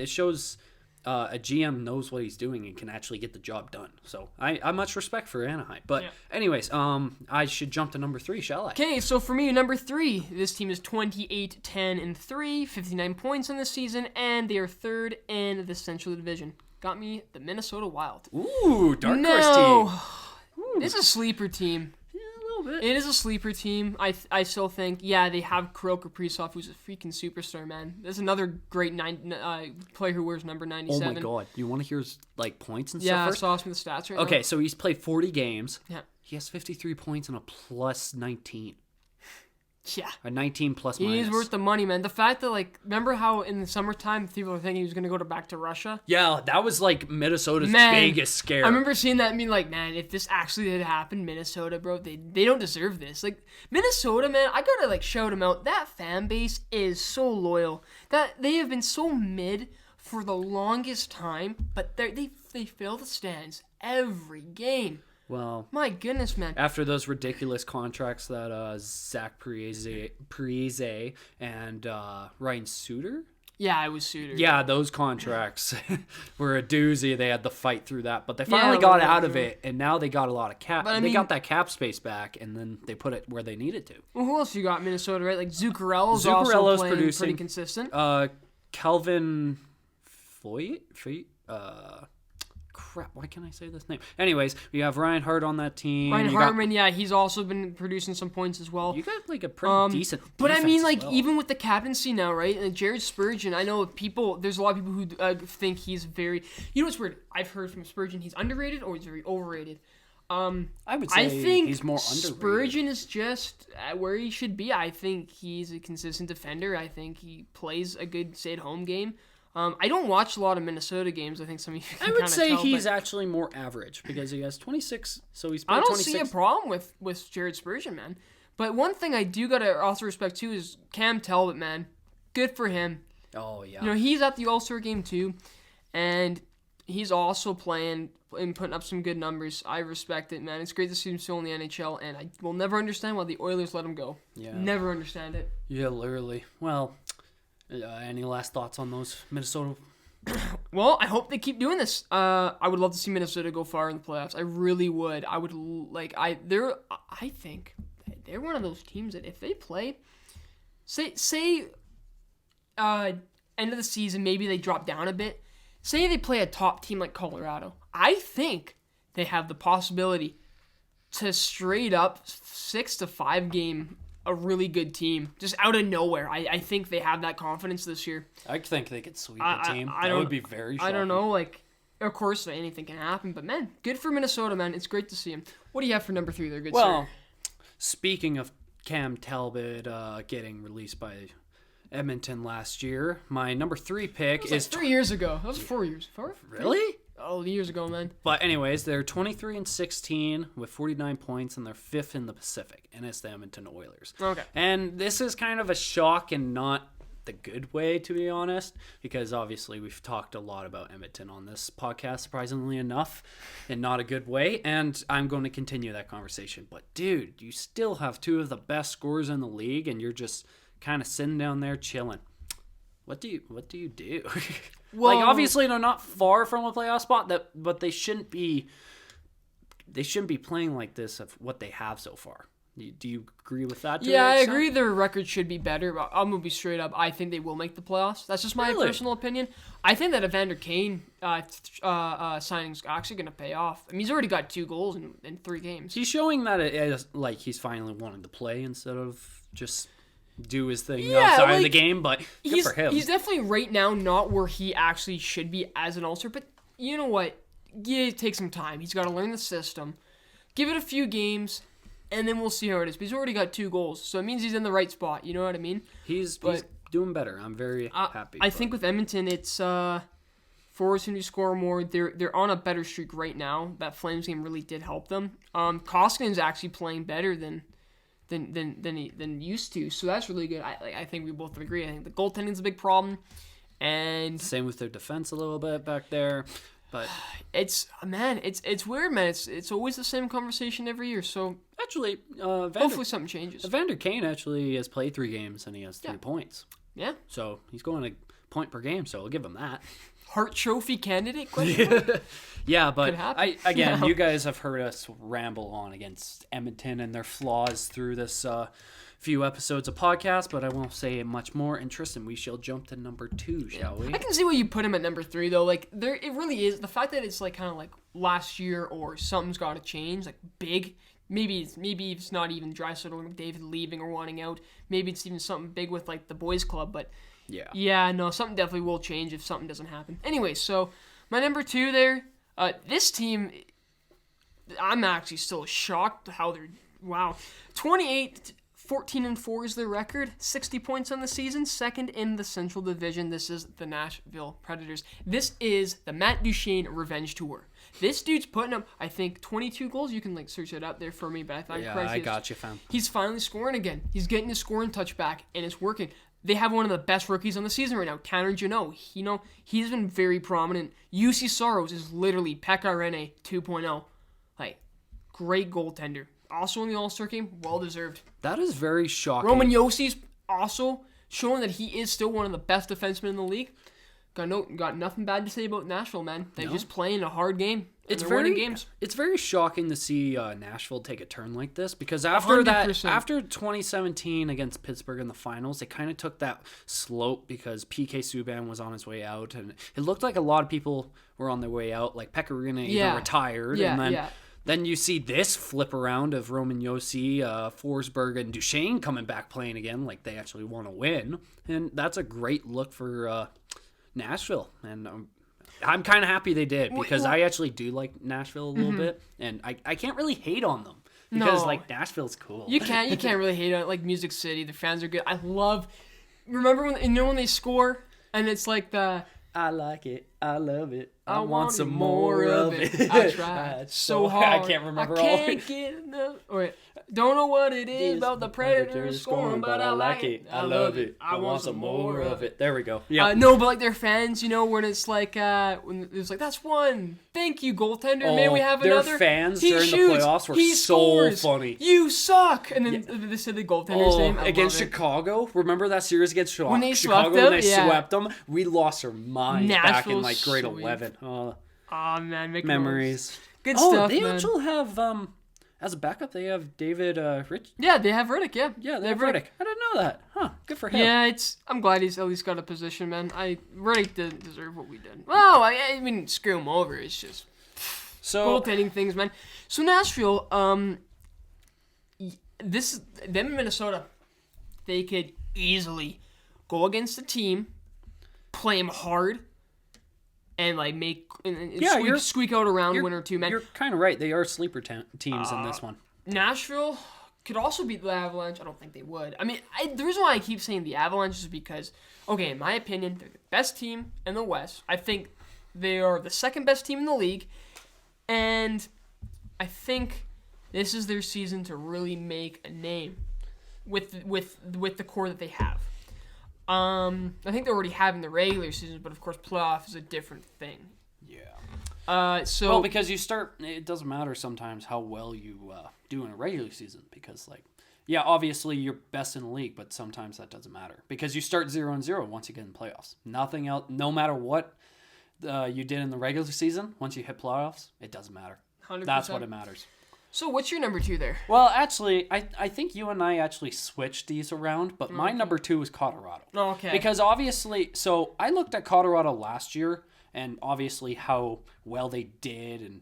S2: knows what he's doing and can actually get the job done. So I much respect for Anaheim. But anyways, I should jump to number 3, shall I?
S1: Okay, so for me, number 3, this team is 28-10-3, 59 points in this season, and they are 3rd in the Central Division. Got me the Minnesota Wild.
S2: Ooh, dark horse team.
S1: This is a sleeper team.
S2: Bit.
S1: It is a sleeper team. I still think, they have Kirill Kaprizov, who's a freaking superstar, man. There's another great player who wears number 97.
S2: Oh my god. You want to hear his points and
S1: stuff
S2: first?
S1: Yeah, I saw some of the stats right now.
S2: Okay, so he's played 40 games.
S1: Yeah.
S2: He has 53 points and a plus 19.
S1: Yeah.
S2: A 19 plus minus.
S1: He's worth the money, man. The fact that, remember how in the summertime people were thinking he was going to go back to Russia?
S2: Yeah, that was, Minnesota's biggest scare.
S1: I remember seeing that and being like, man, if this actually did happen, Minnesota, bro, they don't deserve this. Minnesota, man, I got to, shout them out. That fan base is so loyal. That they have been so mid for the longest time, but they fill the stands every game.
S2: Well,
S1: my goodness, man.
S2: After those ridiculous contracts that Zach Parise and Ryan Suter?
S1: Yeah, it was Suter.
S2: Yeah, those contracts were a doozy. They had to fight through that, but they finally got out of it, and now they got a lot of cap. They got that cap space back, and then they put it where they needed to.
S1: Well, who else you got, Minnesota, right? Zuccarello's also playing producing, pretty consistent.
S2: Calvin Foyt? Crap, why can't I say this name? Anyways, you have Ryan Hart on that team.
S1: Ryan Hartman, he's also been producing some points as well.
S2: You got a pretty decent
S1: But I mean, even with the captaincy now, right? And Jared Spurgeon, I know there's a lot of people who think he's very... You know what's weird? I've heard from Spurgeon he's underrated or he's very overrated.
S2: I would say he's more underrated.
S1: Spurgeon is just where he should be. I think he's a consistent defender. I think he plays a good stay-at-home game. I don't watch a lot of Minnesota games. I think some of you can
S2: I would say he's actually more average because he has 26. So he's played 26.
S1: I don't see a problem with Jared Spurgeon, man. But one thing I do gotta also respect too is Cam Talbot, man. Good for him.
S2: Oh yeah.
S1: He's at the All-Star game too, and he's also playing and putting up some good numbers. I respect it, man. It's great to see him still in the NHL, and I will never understand why the Oilers let him go. Yeah. Never understand it.
S2: Yeah, literally. Well. Any last thoughts on those Minnesota?
S1: Well, I hope they keep doing this. I would love to see Minnesota go far in the playoffs. I really would. I think they're one of those teams that if they play, say, end of the season, maybe they drop down a bit. Say they play a top team like Colorado. I think they have the possibility to straight up 6-5 game a really good team just out of nowhere. I think they have that confidence this year.
S2: I think they could sweep a team. That would be very shocking.
S1: I don't know. Of course, anything can happen. But, man, good for Minnesota, man. It's great to see him. What do you have for number 3 there, good sir?
S2: Speaking of Cam Talbot getting released by Edmonton last year, my number 3 pick is...
S1: 3 years ago. That was 4 years. 4?
S2: Really?
S1: Oh, years ago, man.
S2: But anyways, they're 23-16 with 49 points, and they're 5th in the Pacific, and it's the Edmonton Oilers.
S1: Okay.
S2: And this is kind of a shock and not the good way, to be honest, because obviously we've talked a lot about Edmonton on this podcast, surprisingly enough, in not a good way, and I'm going to continue that conversation. But, dude, you still have 2 of the best scorers in the league, and you're just kind of sitting down there chilling. What do you do? Well, obviously they're not far from a playoff spot, but they shouldn't be playing like this of what they have so far. Do you agree with that?
S1: Yeah, I agree their record should be better, but I'm going to be straight up. I think they will make the playoffs. That's just my personal opinion. I think that Evander Kane signing's actually going to pay off. I mean, he's already got 2 goals in 3 games.
S2: He's showing that it is, like, he's finally wanting to play instead of just do his thing outside of the game, but good for him.
S1: He's definitely right now not where he actually should be as an All-Star, but you know what? Yeah, take some time. He's got to learn the system. Give it a few games, and then we'll see how it is. But he's already got 2 goals, so it means he's in the right spot. You know what I mean?
S2: He's doing better. I'm very happy.
S1: I think with Edmonton, it's forwards who score more. They're on a better streak right now. That Flames game really did help them. Koskinen's actually playing better than he used to, so that's really good. I think we both agree. I think the goaltending's a big problem, and
S2: same with their defense a little bit back there. But
S1: it's weird, man. It's always the same conversation every year. So
S2: actually,
S1: hopefully something changes.
S2: Evander Kane actually has played 3 games and he has 3 points.
S1: Yeah.
S2: So he's going a point per game. So I'll give him that.
S1: Hart Trophy candidate?
S2: Yeah, but you guys have heard us ramble on against Edmonton and their flaws through this few episodes of podcast, but I won't say much more. And Tristan, we shall jump to number 2, shall we?
S1: I can see why you put him at number 3, though. Like, it really is. The fact that it's like kind of like last year or something's got to change, like big. Maybe it's not even Draisaitl or McDavid leaving or wanting out. Maybe it's even something big with like the boys club, but yeah, no, something definitely will change if something doesn't happen. Anyway, so my number 2 there, this team, I'm actually still shocked how they're 14-4 is their record, 60 points on the season, second in the Central Division. This is the Nashville Predators. This is the Matt Duchene Revenge Tour. This dude's putting up, I think, 22 goals. You can search it up there for me, but I thought
S2: I got you, fam.
S1: He's finally scoring again. He's getting his scoring touch back, and it's working. They have one of the best rookies on the season right now, Tanner Jeannot. He's been very prominent. UC Soros is literally Pekka Rinne 2.0. Like, great goaltender. Also in the All-Star game, well-deserved.
S2: That is very shocking.
S1: Roman Yossi's also showing that he is still one of the best defensemen in the league. Got nothing bad to say about Nashville, man. They're just playing a hard game. Winning games.
S2: It's very shocking to see Nashville take a turn like this because after 100%. After 2017 against Pittsburgh in the finals, they kind of took that slope because PK Subban was on his way out, and it looked like a lot of people were on their way out. Like Pekka Rinne even retired, Then you see this flip around of Roman Josi, Forsberg, and Duchene coming back playing again, like they actually want to win, and that's a great look for Nashville. And I'm kind of happy they did because I actually do like Nashville a little bit, and I can't really hate on them because like Nashville's cool.
S1: You can't really hate on it. Like Music City, the fans are good. Remember when they score and it's like the
S2: I like it, I love it,
S1: I want some more of it. I tried so hard.
S2: I can't remember all.
S1: I can't get enough. Wait, don't know what it is about the Predators scoring, but I like it. I love it. I want some more of it.
S2: There we go. Yeah.
S1: No, but like their fans, when it's like when it's like that's one. Thank you, goaltender. May we have another?
S2: Their fans during the playoffs were so funny.
S1: You suck. And then they said the goaltender's name
S2: against Chicago. Remember that series against Chicago?
S1: When they swept
S2: them, we lost our minds back in like grade 11.
S1: Oh man,
S2: memories.
S1: Good stuff.
S2: They also have as a backup, they have David Rich.
S1: Yeah, they have Riddick.
S2: Yeah, they have Riddick. I didn't know that. Huh? Good for him.
S1: Yeah, I'm glad he's at least got a position, man. Riddick didn't deserve what we did. Well, I mean, screw him over. It's just goaltending things, man. So Nashville, them in Minnesota, they could easily go against a team, play them hard, and like squeak out a round win or two, man.
S2: You're kind of right. They are sleeper teams in this one.
S1: Nashville could also beat the Avalanche. I don't think they would. I mean, the reason why I keep saying the Avalanche is because, okay, in my opinion, they're the best team in the West. I think they are the second best team in the league, and I think this is their season to really make a name with the core that they have. I think they're already having the regular season, but of course playoff is a different thing.
S2: Yeah. Because it doesn't matter sometimes how well you do in a regular season because obviously you're best in the league, but sometimes that doesn't matter because you start 0-0 once you get in the playoffs. Nothing else, no matter what you did in the regular season, once you hit playoffs, it doesn't matter.
S1: 100%.
S2: That's what it matters.
S1: So what's your number 2 there?
S2: Well, actually, I think you and I actually switched these around, but my number 2 is Colorado.
S1: Oh, okay.
S2: Because obviously, so I looked at Colorado last year, and obviously how well they did, and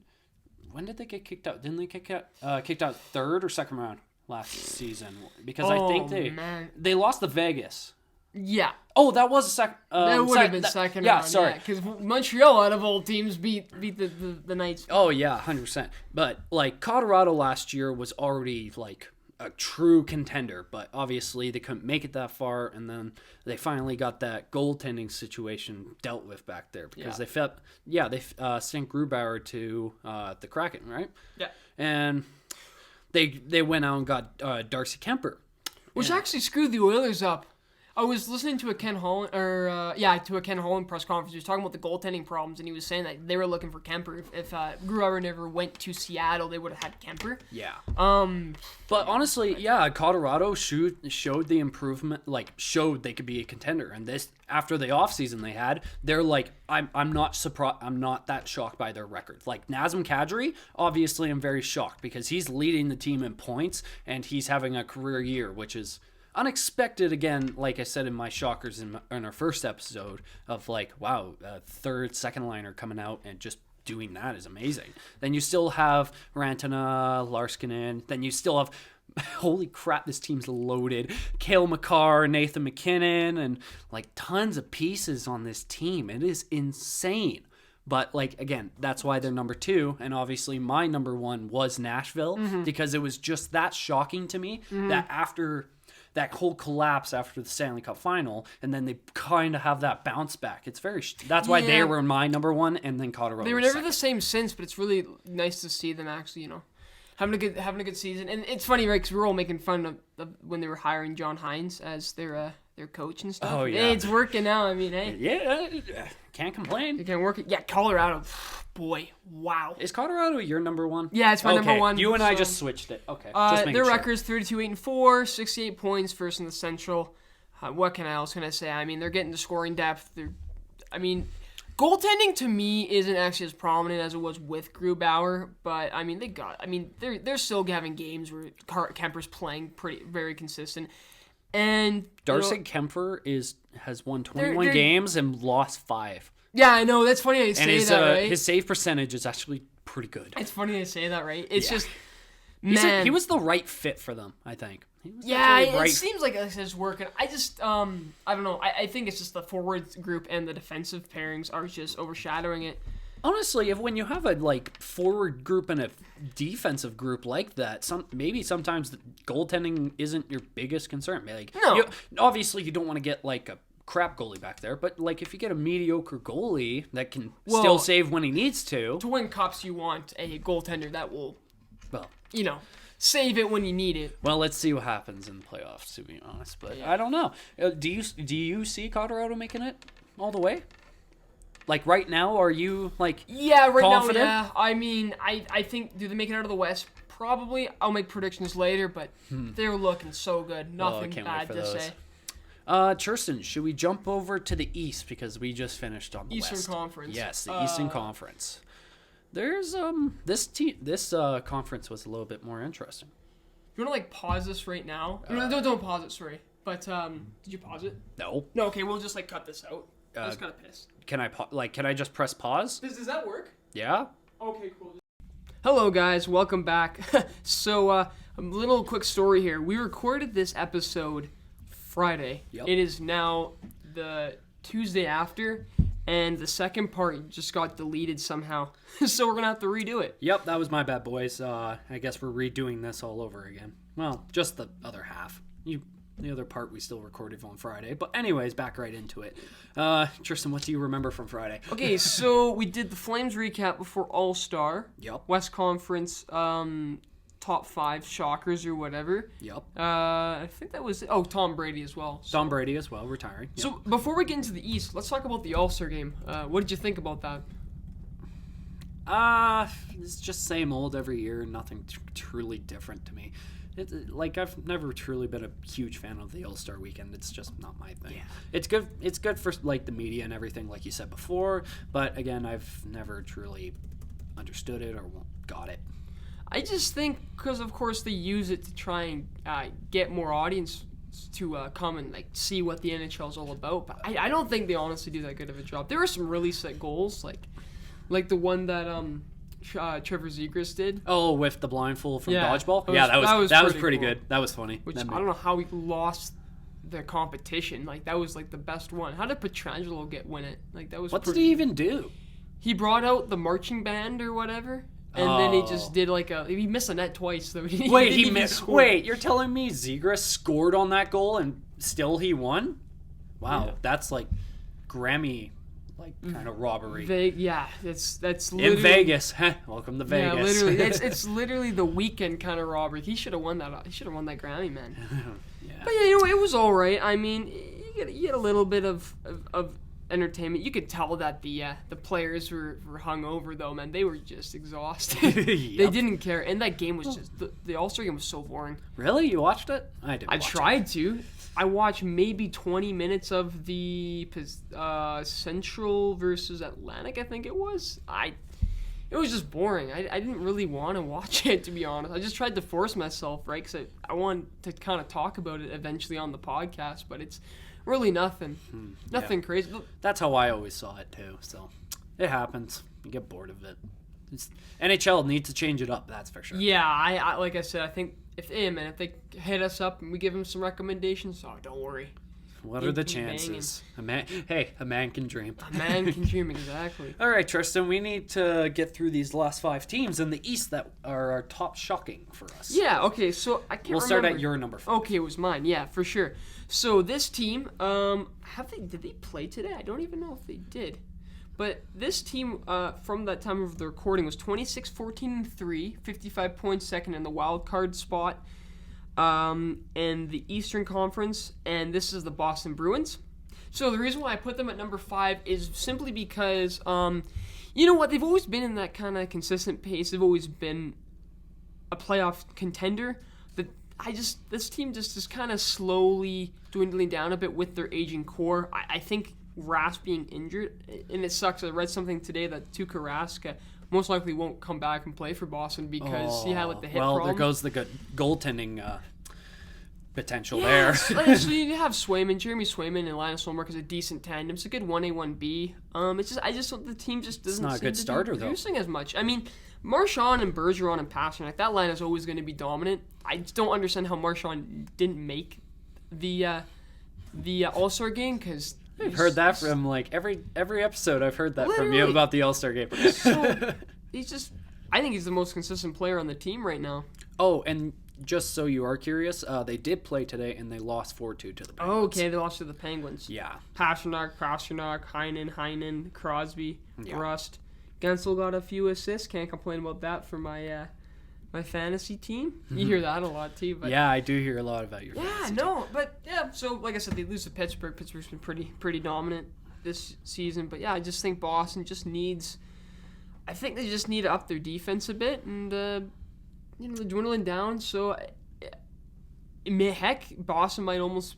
S2: when did they get kicked out? Didn't they kicked out third or second round last season? Because I think they lost to Vegas.
S1: Yeah.
S2: Oh, that was a second.
S1: That would have been second round. Yeah, sorry. Because Montreal, out of all teams, beat the Knights.
S2: Oh, yeah, 100%. But, like, Colorado last year was already, like, a true contender. But, obviously, they couldn't make it that far. And then they finally got that goaltending situation dealt with back there. Because they sent Grubauer to the Kraken, right?
S1: Yeah.
S2: And they went out and got Darcy Kemper.
S1: Which actually screwed the Oilers up. I was listening to a Ken Holland press conference. He was talking about the goaltending problems, and he was saying that they were looking for Kemper. If Grubauer never went to Seattle, they would have had Kemper.
S2: Yeah. But honestly, yeah, Colorado showed the improvement, like showed they could be a contender. And this after the offseason they had, they're like, I'm not surprised. I'm not that shocked by their record. Like Nazem Kadri, obviously, I'm very shocked because he's leading the team in points and he's having a career year, which is unexpected. Again, like I said in my shockers in our first episode of like, wow, third, second liner coming out and just doing that is amazing. Then you still have Rantanen, Larskinen. Then you still have, holy crap, this team's loaded. Cale Makar, Nathan McKinnon, and like tons of pieces on this team. It is insane. But, like, again, that's why they're number 2. And obviously my number 1 was Nashville because it was just that shocking to me that after that whole collapse after the Stanley Cup final, and then they kind of have that bounce back. It's very. That's why they were my number 1, and then Colorado.
S1: They were never the same since, but it's really nice to see them actually, having a good season. And it's funny, right? Because we were all making fun of when they were hiring John Hines as their coach and stuff.
S2: Oh yeah,
S1: hey, it's working now. I mean, hey,
S2: yeah, can't complain.
S1: You can work it. Yeah, Colorado. Boy, wow.
S2: Is Colorado your number 1?
S1: Yeah, it's my number 1.
S2: You and I just switched it. Okay.
S1: Their record's 32-8-4, 68 points, first in the Central. What else can I say? I mean, they're getting the scoring depth. Goaltending to me isn't actually as prominent as it was with Grubauer, but I mean, they're still having games where Kemper's playing very consistent. And
S2: Darcy Kemper has won 21 games and lost 5.
S1: Yeah, I know. That's funny how you say that, right?
S2: His save percentage is actually pretty good.
S1: It's funny to say that, right? It's just, man.
S2: He was the right fit for them, I think.
S1: It seems like it's working. I just, I don't know. I think it's just the forward group and the defensive pairings are just overshadowing it.
S2: Honestly, when you have a forward group and a defensive group like that, sometimes the goaltending isn't your biggest concern.
S1: No.
S2: Obviously, you don't want to get a crap goalie back there, but if you get a mediocre goalie that can still save when he needs to
S1: win cups, you want a goaltender that will save it when you need it.
S2: Well, let's see what happens in the playoffs, to be honest, but I don't know. Do you see Colorado making it all the way? Right now, are you confident?
S1: Now, yeah. I mean, I think, do they make it out of the West? Probably. I'll make predictions later, but they're looking so good. Nothing bad to say.
S2: Tristan, should we jump over to the East because we just finished on the
S1: Eastern
S2: West?
S1: Conference?
S2: Yes, the Eastern Conference. There's this conference was a little bit more interesting.
S1: You want to pause this right now? Don't pause it. Sorry, but did you pause it?
S2: No.
S1: No. Okay, we'll just cut this out. I was kind of pissed.
S2: Can I can I just press pause?
S1: Does that work?
S2: Yeah.
S1: Okay, cool. Hello guys, welcome back. So a little quick story here. We recorded this episode Friday.
S2: Yep.
S1: It is now the Tuesday after, and the second part just got deleted somehow. So we're gonna have to redo it.
S2: Yep, that was my bad, boys. I guess we're redoing this all over again. Well, just the other half. The other part we still recorded on Friday. But anyways, back right into it. Tristan, what do you remember from Friday?
S1: Okay, so we did the Flames recap before All-Star.
S2: Yep.
S1: West Conference top 5 shockers or whatever.
S2: Yep.
S1: I think that was Tom Brady as well.
S2: Tom Brady as well, retiring. Yep.
S1: So before we get into the East, let's talk about the All-Star game. What did you think about that?
S2: It's just same old every year. Nothing truly different to me. I've never truly been a huge fan of the All-Star Weekend. It's just not my thing.
S1: Yeah.
S2: It's good for the media and everything, like you said before. But again, I've never truly understood it or got it.
S1: I just think because, of course, they use it to try and get more audience to come and like see what the NHL is all about. But I don't think they honestly do that good of a job. There were some really sick goals, like the one that Trevor Zegras did.
S2: Oh, with the blindfold from
S1: Yeah.
S2: dodgeball?
S1: That was
S2: pretty
S1: cool.
S2: good. That was funny.
S1: Which I don't know how he lost the competition. Like, that was like the best one. How did Pietrangelo win it? Like, that was
S2: What did
S1: pretty...
S2: he even do?
S1: He brought out the marching band or whatever, and then he just did he missed a net twice. Though.
S2: Wait, he missed. Wait, you're telling me Zegras scored on that goal and still he won? Wow,
S1: Yeah.
S2: That's like Grammy kind of robbery.
S1: That's literally...
S2: In Vegas. Welcome to Vegas.
S1: Yeah, literally. It's literally the weekend kind of robbery. He should have won that. He should have won that Grammy, man.
S2: Yeah.
S1: But yeah, it was all right. I mean, you get a little bit of entertainment. You could tell that the players were hungover, though, man. They were just exhausted.
S2: Yep.
S1: They didn't care. And that game was just... The All-Star game was so boring.
S2: Really? You watched it? I didn't
S1: I
S2: watch
S1: tried to. I watched maybe 20 minutes of the Central versus Atlantic, I think it was. It was just boring. I didn't really want to watch it, to be honest. I just tried to force myself, right? Because I wanted to kind of talk about it eventually on the podcast, but it's really nothing. Nothing crazy.
S2: That's how I always saw it, too. So, it happens. You get bored of it. NHL needs to change it up, that's for sure.
S1: Yeah, I like I said, I think if they hit us up and we give them some recommendations, don't worry.
S2: What are the chances? A man can dream.
S1: A man can dream, exactly.
S2: All right, Tristan, we need to get through these last 5 teams in the East that are our top shocking for us.
S1: Yeah, okay, so I can't remember.
S2: We'll start at your number 5.
S1: Okay, it was mine, yeah, for sure. So this team, did they play today? I don't even know if they did. But this team, from that time of the recording, was 26-14-3, 55 points second in the wild card spot in the Eastern Conference, and this is the Boston Bruins. So the reason why I put them at number 5 is simply because, you know what, they've always been in that kind of consistent pace. They've always been a playoff contender. But this team just is kind of slowly dwindling down a bit with their aging core. I think Rask being injured, and it sucks. I read something today that Tuukka Rask most likely won't come back and play for Boston because he had the hip problem.
S2: Well, there goes the good goaltending potential there.
S1: So you have Jeremy Swayman and Linus Ullmark is a decent tandem. It's a good 1A, 1B. I just the team just doesn't
S2: not a
S1: seem
S2: good
S1: to
S2: starter,
S1: be producing as much. I mean, Marchand and Bergeron and Pastrnak, that line is always going to be dominant. I just don't understand how Marchand didn't make the All-Star game because...
S2: I've heard that from every episode. I've heard that from you about the All-Star game.
S1: So I think he's the most consistent player on the team right now.
S2: Oh, and just so you are curious, they did play today and they lost 4-2 to the Penguins.
S1: Oh, okay, they lost to the Penguins.
S2: Yeah.
S1: Pastrnak, Heinen, Crosby,
S2: Yeah.
S1: Rust. Gensel got a few assists. Can't complain about that for my fantasy team. You hear that a lot too. But
S2: yeah, I do hear a lot about your fantasy team.
S1: But yeah. So like I said, they lose to Pittsburgh. Pittsburgh's been pretty dominant this season. But yeah, I just think Boston just needs. I think they just need to up their defense a bit, and they're dwindling down. So, heck, Boston might almost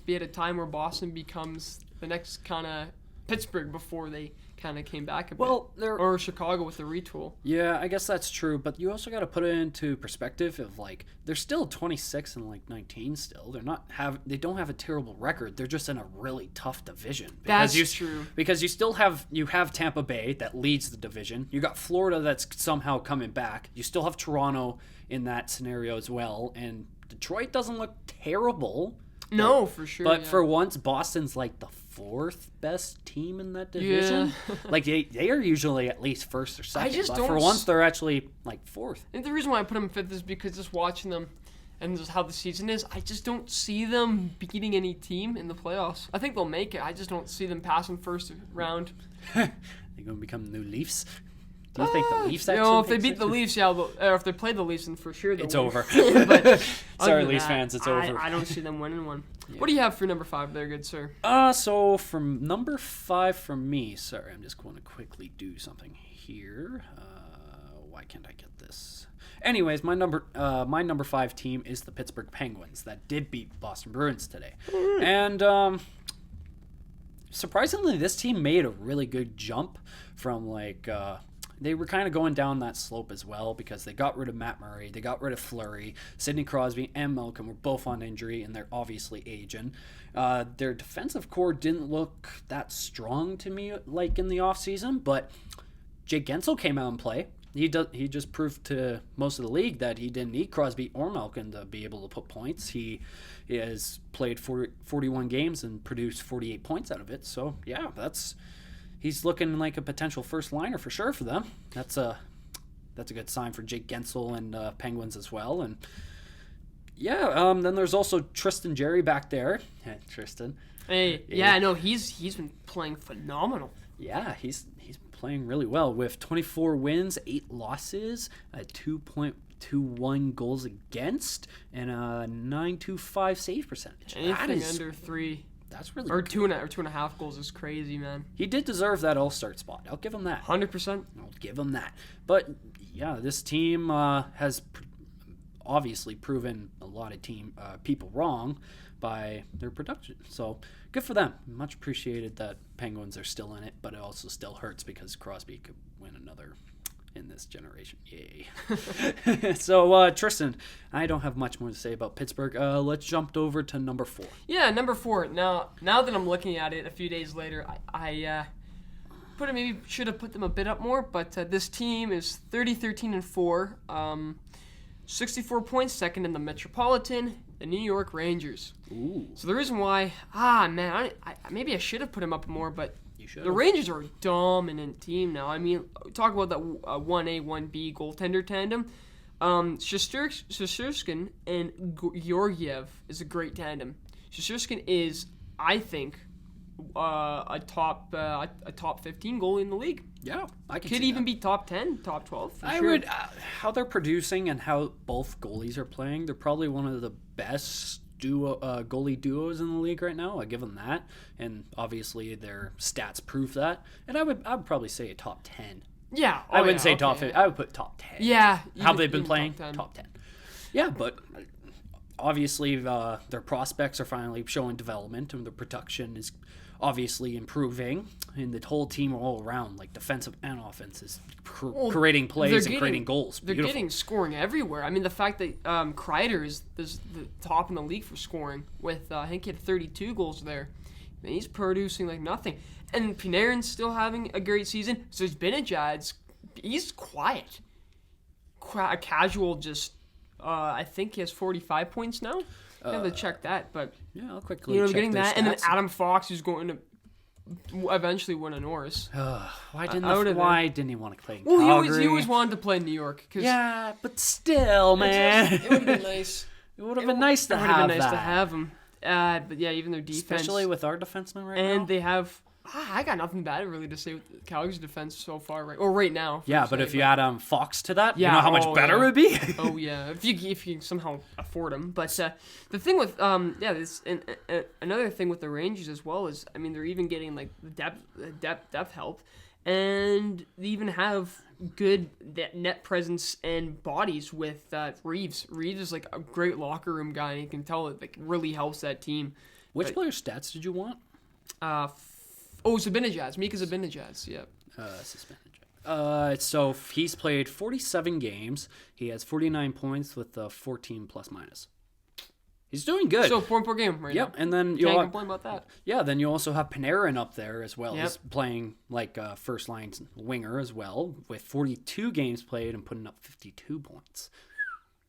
S1: be at a time where Boston becomes the next kind of Pittsburgh before they kind of came back a bit. Or Chicago with the retool.
S2: Yeah, I guess that's true, but you also got to put it into perspective of they're still 26 and 19 still. They don't have a terrible record. They're just in a really tough division.
S1: That's true.
S2: Because you have Tampa Bay that leads the division. You got Florida that's somehow coming back. You still have Toronto in that scenario as well, and Detroit doesn't look terrible.
S1: No, for sure.
S2: But for once, Boston's the 4th best team in that division. Yeah. They are usually at least 1st or 2nd. But for once, they're actually 4th.
S1: And the reason why I put them 5th is because just watching them and just how the season is, I just don't see them beating any team in the playoffs. I think they'll make it. I just don't see them passing first round.
S2: They're going to become the new Leafs. Do you think the Leafs actually?
S1: If they beat the Leafs, or if they play the Leafs, then for sure
S2: it's
S1: win.
S2: over.
S1: But
S2: sorry, Leafs fans, it's over.
S1: I don't see them winning one. Yeah. What do you have for number 5 there, good sir?
S2: So from number 5 from me, sorry, I'm just going to quickly do something here. Why can't I get this? Anyways, my number 5 team is the Pittsburgh Penguins that did beat Boston Bruins today. And surprisingly, this team made a really good jump from they were kind of going down that slope as well because they got rid of Matt Murray, they got rid of Fleury, Sidney Crosby and Malcolm were both on injury, and they're obviously aging. Their defensive core didn't look that strong to me like in the offseason, but Jake Gensel came out and play. He just proved to most of the league that he didn't need Crosby or Malkin to be able to put points. He has played 41 games and produced 48 points out of it. So, yeah, he's looking like a potential first liner for sure for them. That's a good sign for Jake Gensel and Penguins as well. And, yeah, then there's also Tristan Jarry back there. Tristan.
S1: Hey, yeah, no, he's been playing phenomenal.
S2: Yeah, he's playing really well with 24 wins, 8 losses, a 2.21 goals against, and a 9.25 save percentage.
S1: Anything under 3.
S2: That's really
S1: or
S2: good.
S1: 2.5 goals is crazy, man.
S2: He did deserve that all-star spot. I'll give him that.
S1: 100%.
S2: I'll give him that. But yeah, this team has obviously proven a lot of people wrong by their production. So good for them. Much appreciated that Penguins are still in it, but it also still hurts because Crosby could win another in this generation. Yay. So, Tristan, I don't have much more to say about Pittsburgh. Let's jump over to number 4.
S1: Yeah, number 4. Now that I'm looking at it a few days later, I maybe should have put them a bit up more, but this team is 30-13-4, 64 points, second in the Metropolitan, the New York Rangers.
S2: Ooh.
S1: So the reason why, maybe I should have put them up more, but
S2: You
S1: the Rangers are a dominant team now. I mean, talk about that 1A, 1B goaltender tandem. Shesterkin and Georgiev is a great tandem. Shesterkin is, I think, a top 15 goalie in the league.
S2: Yeah, I
S1: could even be top 10, top 12. For
S2: I
S1: sure.
S2: would. How they're producing and how both goalies are playing, they're probably one of the best goalie duos in the league right now. I give them that, and obviously their stats prove that. And I would probably say a top 10.
S1: Yeah,
S2: I wouldn't say top 50. I would put top 10.
S1: Yeah,
S2: how they've been playing,
S1: top 10.
S2: Yeah, but obviously their prospects are finally showing development, and their production is obviously improving, and the whole team all around, like defensive and offense, is creating plays and creating goals.
S1: They're getting scoring everywhere. I mean, the fact that Kreider is the top in the league for scoring with, I think he had 32 goals there. I mean, he's producing like nothing. And Panarin's still having a great season. So he's been he's quiet. A casual just, I think he has 45 points now. I have to check that, but
S2: yeah, I'll quickly check
S1: getting
S2: their
S1: that,
S2: stats.
S1: and then Adam Fox, who's going to eventually win a Norris.
S2: Why didn't he want to play in
S1: Calgary?
S2: Calgary?
S1: He always wanted to play in New York.
S2: Yeah, but still, man,
S1: it would have been nice.
S2: It would have been nice to have that.
S1: It would have been nice to have him. But yeah, even their defense,
S2: especially with our defensemen right now.
S1: And they have. I got nothing bad really to say with Calgary's defense so far, right now.
S2: Yeah, but if you add Fox to that, you know how much better it would be.
S1: Oh yeah, if you somehow afford him. But the thing with another thing with the Rangers as well is, I mean, they're even getting like depth help, and they even have good net presence and bodies with Reeves. Reeves is like a great locker room guy, and you can tell it like really helps that team.
S2: Which player stats did you want?
S1: Zibanejad. Mika Zibanejad, yeah.
S2: So he's played 47 games. He has 49 points with 14 plus minus. He's doing good.
S1: So point per game right now.
S2: Yep, and then
S1: can't complain about that.
S2: Yeah, then you also have Panarin up there as well. Yep. He's playing like a first line winger as well with 42 games played and putting up 52 points.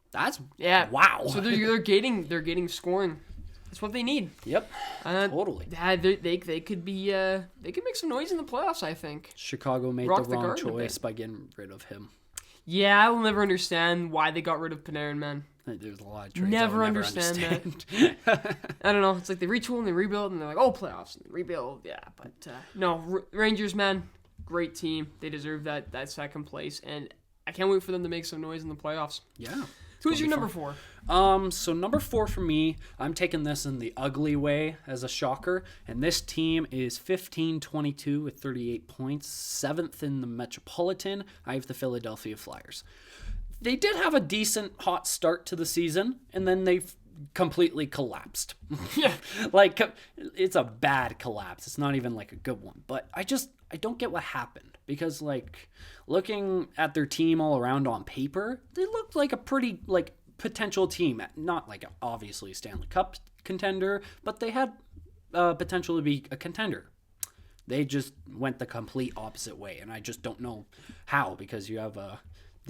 S2: That's wow.
S1: So they're getting scoring. That's what they need.
S2: Yep. Totally.
S1: They could be they could make some noise in the playoffs, I think.
S2: Chicago made the wrong choice by getting rid of him.
S1: Yeah, I will never understand why they got rid of Panarin, man.
S2: There's a lot of trades
S1: never understand that. I don't know. It's like they retool and they rebuild and they're like, oh, playoffs and they rebuild. Yeah, but no, Rangers, man, great team. They deserve that second place, and I can't wait for them to make some noise in the playoffs.
S2: Yeah.
S1: Who's your number 4?
S2: So number 4 for me, I'm taking this in the ugly way as a shocker, and this team is 15-22 with 38 points, 7th in the Metropolitan. I have the Philadelphia Flyers. They did have a decent hot start to the season, and then they completely collapsed.
S1: Yeah.
S2: Like, it's a bad collapse. It's not even like a good one, but I I don't get what happened because like looking at their team all around on paper, they looked like a pretty like potential team. Not like obviously a Stanley Cup contender, but they had potential to be a contender. They just went the complete opposite way, and I just don't know how because you have the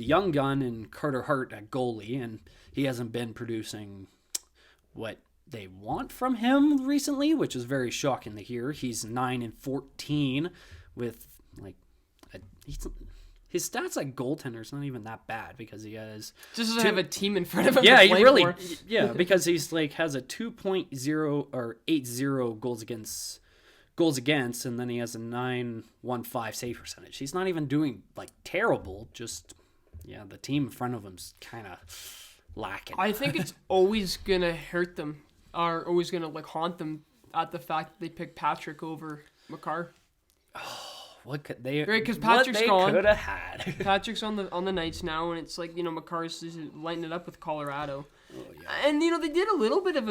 S2: young gun in Carter Hart at goalie, and he hasn't been producing what they want from him recently, which is very shocking to hear. He's 9-14 with like his stats like goaltender's not even that bad because he has
S1: just doesn't have a team in front of him.
S2: Yeah,
S1: to
S2: he
S1: play
S2: really
S1: for.
S2: because he's like has a 2.0 or 80 goals against, and then he has a 9.15 save percentage. He's not even doing like terrible. Just the team in front of him's kind of lacking.
S1: I think it's always gonna hurt them, or always gonna like haunt them at the fact that they picked Patrick over Makar.
S2: What could they?
S1: Right, because Patrick's gone.
S2: Could have had.
S1: Patrick's on the Knights now, and it's like Makar's lighting it up with Colorado.
S2: Oh, yeah.
S1: And they did a little bit of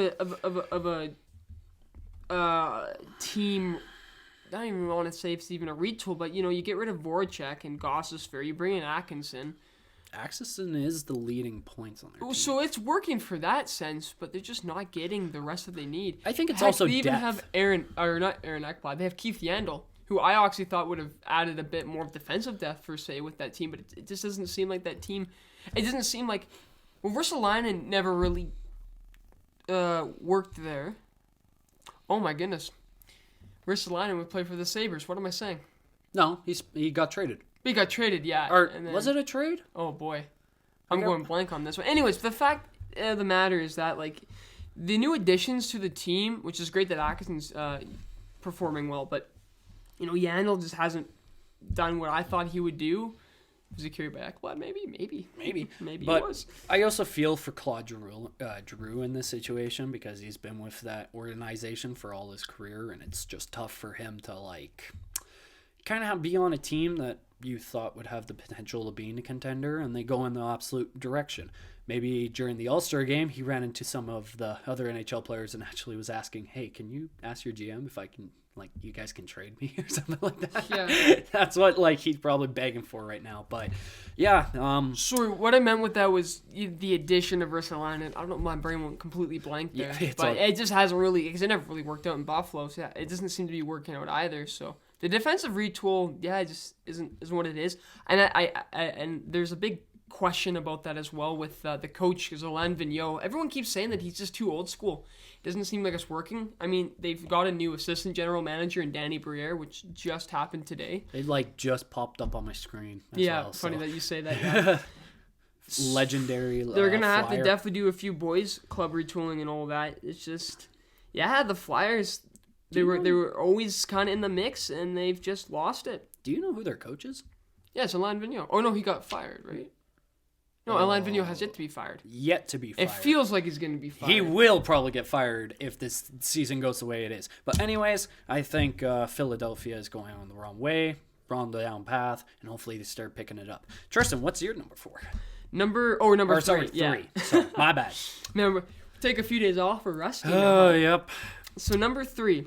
S1: a team. I don't even want to say if it's even a retool, but you get rid of Voracek and Gostisbehere, you bring in Atkinson.
S2: Atkinson is the leading points on their team.
S1: So it's working for that sense, but they're just not getting the rest that they need.
S2: I think it's also
S1: they even
S2: depth.
S1: have not Aaron Ekblad. They have Keith Yandel, who I actually thought would have added a bit more of defensive depth per se with that team, but it just doesn't seem like that team. It doesn't seem like Ristolainen never really worked there. Oh my goodness, Ristolainen would play for the Sabres. What am I saying?
S2: No, he got traded.
S1: He got traded, yeah.
S2: Or
S1: and then,
S2: was it a trade?
S1: Oh boy, I'm going blank on this one. Anyways, the fact of the matter is that like the new additions to the team, which is great that Atkinson's performing well, but Yandel just hasn't done what I thought he would do. Was he carried by Ekblad? Maybe
S2: But
S1: he was.
S2: I also feel for Claude Giroux in this situation because he's been with that organization for all his career, and it's just tough for him to like kind of be on a team that you thought would have the potential of being a contender, and they go in the absolute direction. Maybe during the All-Star game, he ran into some of the other NHL players and actually was asking, "Hey, can you ask your GM if I can, like, you guys can trade me or something like that?"
S1: Yeah.
S2: That's what, like, he's probably begging for right now. But, yeah.
S1: Sorry, what I meant with that was the addition of Ristolainen. I don't know, my brain went completely blank there.
S2: Yeah,
S1: but it just hasn't really, because it never really worked out in Buffalo, so it doesn't seem to be working out either, so... The defensive retool, it just isn't what it is, and and there's a big question about that as well with the coach, because Alain Vigneault. Everyone keeps saying that he's just too old school. It doesn't seem like it's working. I mean, they've got a new assistant general manager in Danny Briere, which just happened today.
S2: It just popped up on my screen.
S1: Funny that you say that. Yeah.
S2: Legendary.
S1: They're gonna have
S2: Flyer.
S1: to definitely do a few boys club retooling and all that. It's just, the Flyers. They were always kind of in the mix, and they've just lost it.
S2: Do you know who their coach is?
S1: Yes, Alain Vigneault. Oh, no, he got fired, right? No, Alain Vigneault has yet to be fired.
S2: Yet to be fired.
S1: It feels like he's going to be fired.
S2: He will probably get fired if this season goes the way it is. But anyways, I think Philadelphia is going on the wrong down path, and hopefully they start picking it up. Tristan, what's your number 4?
S1: Number 3. Yeah.
S2: 3. So, my bad.
S1: Remember, take a few days off or rest.
S2: Yep.
S1: So number 3.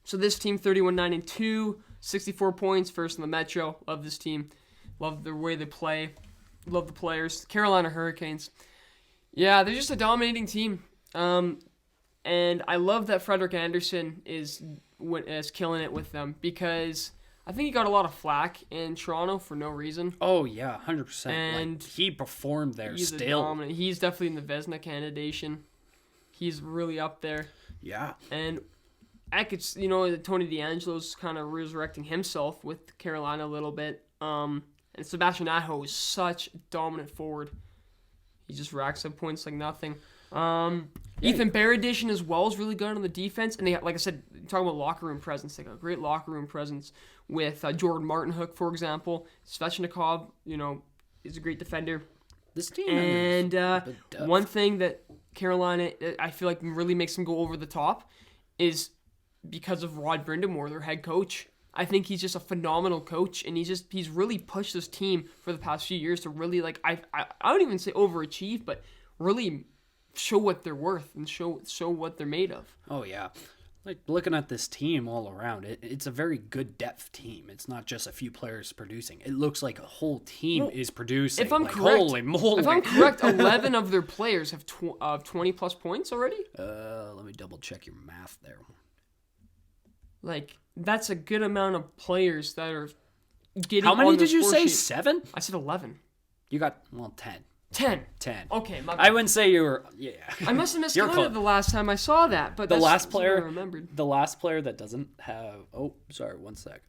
S1: So this team, 31-9-2, 64 points, first in the Metro. Love this team. Love the way they play. Love the players. Carolina Hurricanes. Yeah, they're just a dominating team. And I love that Frederik Andersen is killing it with them because I think he got a lot of flack in Toronto for no reason.
S2: Oh, yeah, 100%.
S1: And
S2: he performed there
S1: he's
S2: still.
S1: He's definitely in the Vezina candidation. He's really up there.
S2: Yeah.
S1: And I could, Tony DeAngelo's kind of resurrecting himself with Carolina a little bit. And Sebastian Aho is such a dominant forward. He just racks up points like nothing. Ethan Baradish as well is really good on the defense. And they, like I said, talking about locker room presence, they got a great locker room presence with Jordan Martinhook, for example. Svechnikov, is a great defender.
S2: This team
S1: and one thing that Carolina, I feel like really makes them go over the top is because of Rod Brindamore, their head coach. I think he's just a phenomenal coach, and he's really pushed this team for the past few years to really, like, I don't even say overachieve, but really show what they're worth and show what they're made of.
S2: Oh, yeah. Like, looking at this team all around, it's a very good depth team. It's not just a few players producing. It looks like a whole team is producing.
S1: If I'm
S2: like,
S1: correct,
S2: holy moly.
S1: if I'm correct, 11 of their players have 20 plus points already.
S2: Let me double check your math there.
S1: Like, that's a good amount of players that are getting.
S2: How many
S1: on the
S2: did you
S1: score
S2: say?
S1: sheet.
S2: 7?
S1: I said 11.
S2: You got 10.
S1: 10.
S2: 10.
S1: Okay, my bad.
S2: I wouldn't say you were. Yeah.
S1: I must have
S2: You're
S1: miscounted the last time I saw that, but
S2: the
S1: that's
S2: last
S1: that's what I
S2: player.
S1: remembered.
S2: The last player that doesn't have. Oh, sorry. One sec.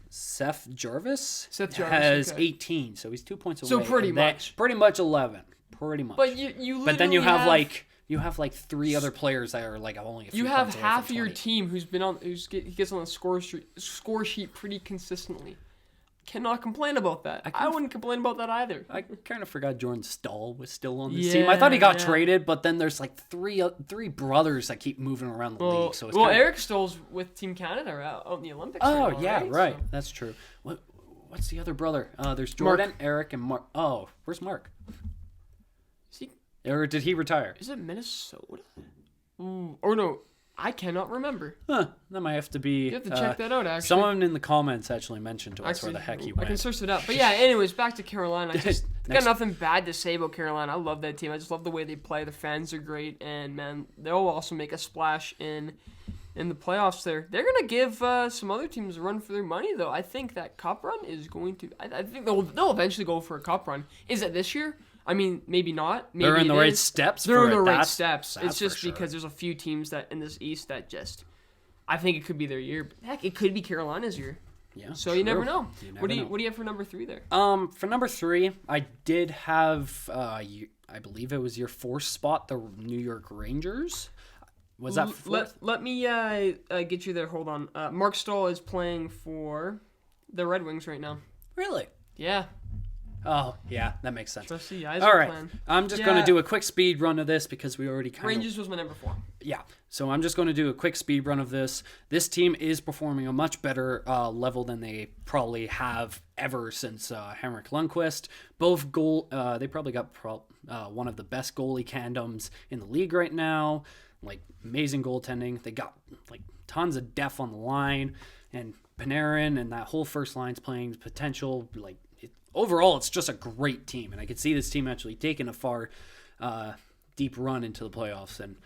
S2: Seth Jarvis. Has
S1: okay.
S2: 18, so he's 2 points away.
S1: So pretty
S2: and
S1: much.
S2: Pretty much 11. Pretty much.
S1: But you
S2: But then you
S1: literally
S2: have like 3 other players that are like only a few
S1: you have
S2: points away
S1: half
S2: from
S1: of your
S2: 20.
S1: team he gets on the score sheet pretty consistently. Cannot complain about that. I wouldn't complain about that either.
S2: I kind of forgot Jordan Stahl was still on this team. I thought he got traded, but then there's like three brothers that keep moving around the league. So it's
S1: Eric Stoll's with Team Canada out in the Olympics.
S2: Oh,
S1: right
S2: yeah,
S1: now,
S2: right.
S1: So.
S2: That's true. What's the other brother? There's Jordan,
S1: Mark.
S2: Eric, and Mark. Oh, where's Mark?
S1: Is he,
S2: Or did he retire?
S1: is it Minnesota? Ooh, or no, I cannot remember.
S2: Huh, that might have to be...
S1: You have to check that out, actually.
S2: Someone in the comments actually mentioned to us where the heck he went.
S1: I can search it up. But yeah, anyways, back to Carolina. I just
S2: Next.
S1: got nothing bad to say about Carolina. I love that team. I just love the way they play. The fans are great. And, man, they'll also make a splash in the playoffs there. They're going to give some other teams a run for their money, though. I think that cup run is going to... I think they'll eventually go for a cup run. Is it this year? I mean, maybe not. Maybe
S2: They're in the right
S1: is.
S2: steps
S1: They're
S2: for
S1: in the
S2: it.
S1: right
S2: That's
S1: steps. It's
S2: for
S1: just
S2: sure.
S1: because there's a few teams that in this East that just... I think it could be their year. But heck, it could be Carolina's year.
S2: Yeah,
S1: So you never
S2: true.
S1: know.
S2: You never
S1: What do
S2: know.
S1: you have for number 3 there?
S2: For number 3, I did have, I believe it was your 4th spot, the New York Rangers. Was that 4th?
S1: Let me get you there. Hold on. Mark Stahl is playing for the Red Wings right now.
S2: Really?
S1: Yeah.
S2: Oh, yeah, that makes sense.
S1: Trust the eyes
S2: All
S1: are
S2: right,
S1: playing.
S2: I'm just going to do a quick speed run of this because we already kind of...
S1: Rangers was my number 4.
S2: Yeah, so I'm just going to do a quick speed run of this. This team is performing a much better level than they probably have ever since Henrik Lundqvist. They probably got one of the best goalie tandems in the league right now. Like, amazing goaltending. They got like tons of depth on the line, and Panarin and that whole first line's playing potential. Like, overall, it's just a great team, and I could see this team actually taking a far, deep run into the playoffs. And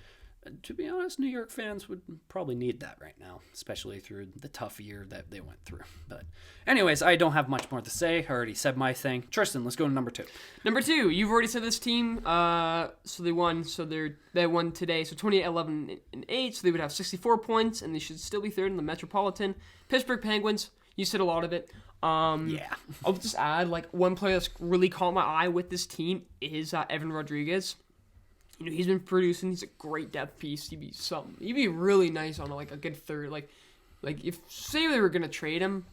S2: to be honest, New York fans would probably need that right now, especially through the tough year that they went through. But anyways, I don't have much more to say. I already said my thing. Tristan, let's go to number 2.
S1: Number 2, you've already said this team. So they won. So they won today. So 28, 11, and 8. So they would have 64 points, and they should still be third in the Metropolitan. Pittsburgh Penguins. You said a lot of it.
S2: Yeah.
S1: I'll just add, like, one player that's really caught my eye with this team is Evan Rodriguez. You know, he's been producing. He's a great depth piece. He'd be really nice on like a good third. Like if say they were gonna trade him,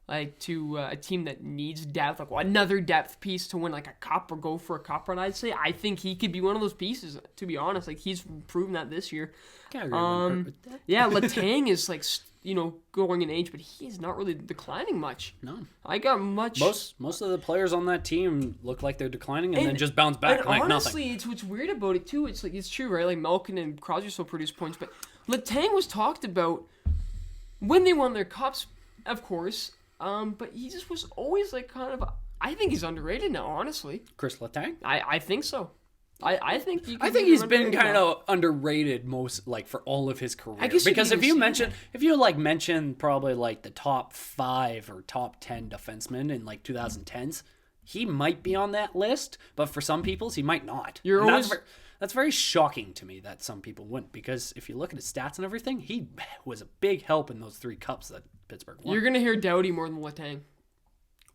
S1: like to a team that needs depth, like another depth piece to win like a cup or go for a cup run. I'd say I think he could be one of those pieces. To be honest, like he's proven that this year. Yeah, Letang is like going in age, but he's not really declining much.
S2: No,
S1: I got much.
S2: Most of the players on that team look like they're declining and then just bounce back
S1: and
S2: like
S1: honestly,
S2: nothing.
S1: it's what's weird about it too. It's like it's true, right? Like Malkin and Crosby still produce points, but Letang was talked about when they won their cups, of course. But he just was always like kind of. I think he's underrated now, honestly.
S2: Chris Letang?
S1: I think so. I think
S2: he's been kind of underrated most like for all of his career.
S1: I guess
S2: because if you mention probably like the top 5 or top 10 defensemen in like 2010s, he might be on that list, but for some people he might not. That's very shocking to me that some people wouldn't, because if you look at his stats and everything, he was a big help in those 3 cups that Pittsburgh won.
S1: You're gonna hear Doughty more than Letang.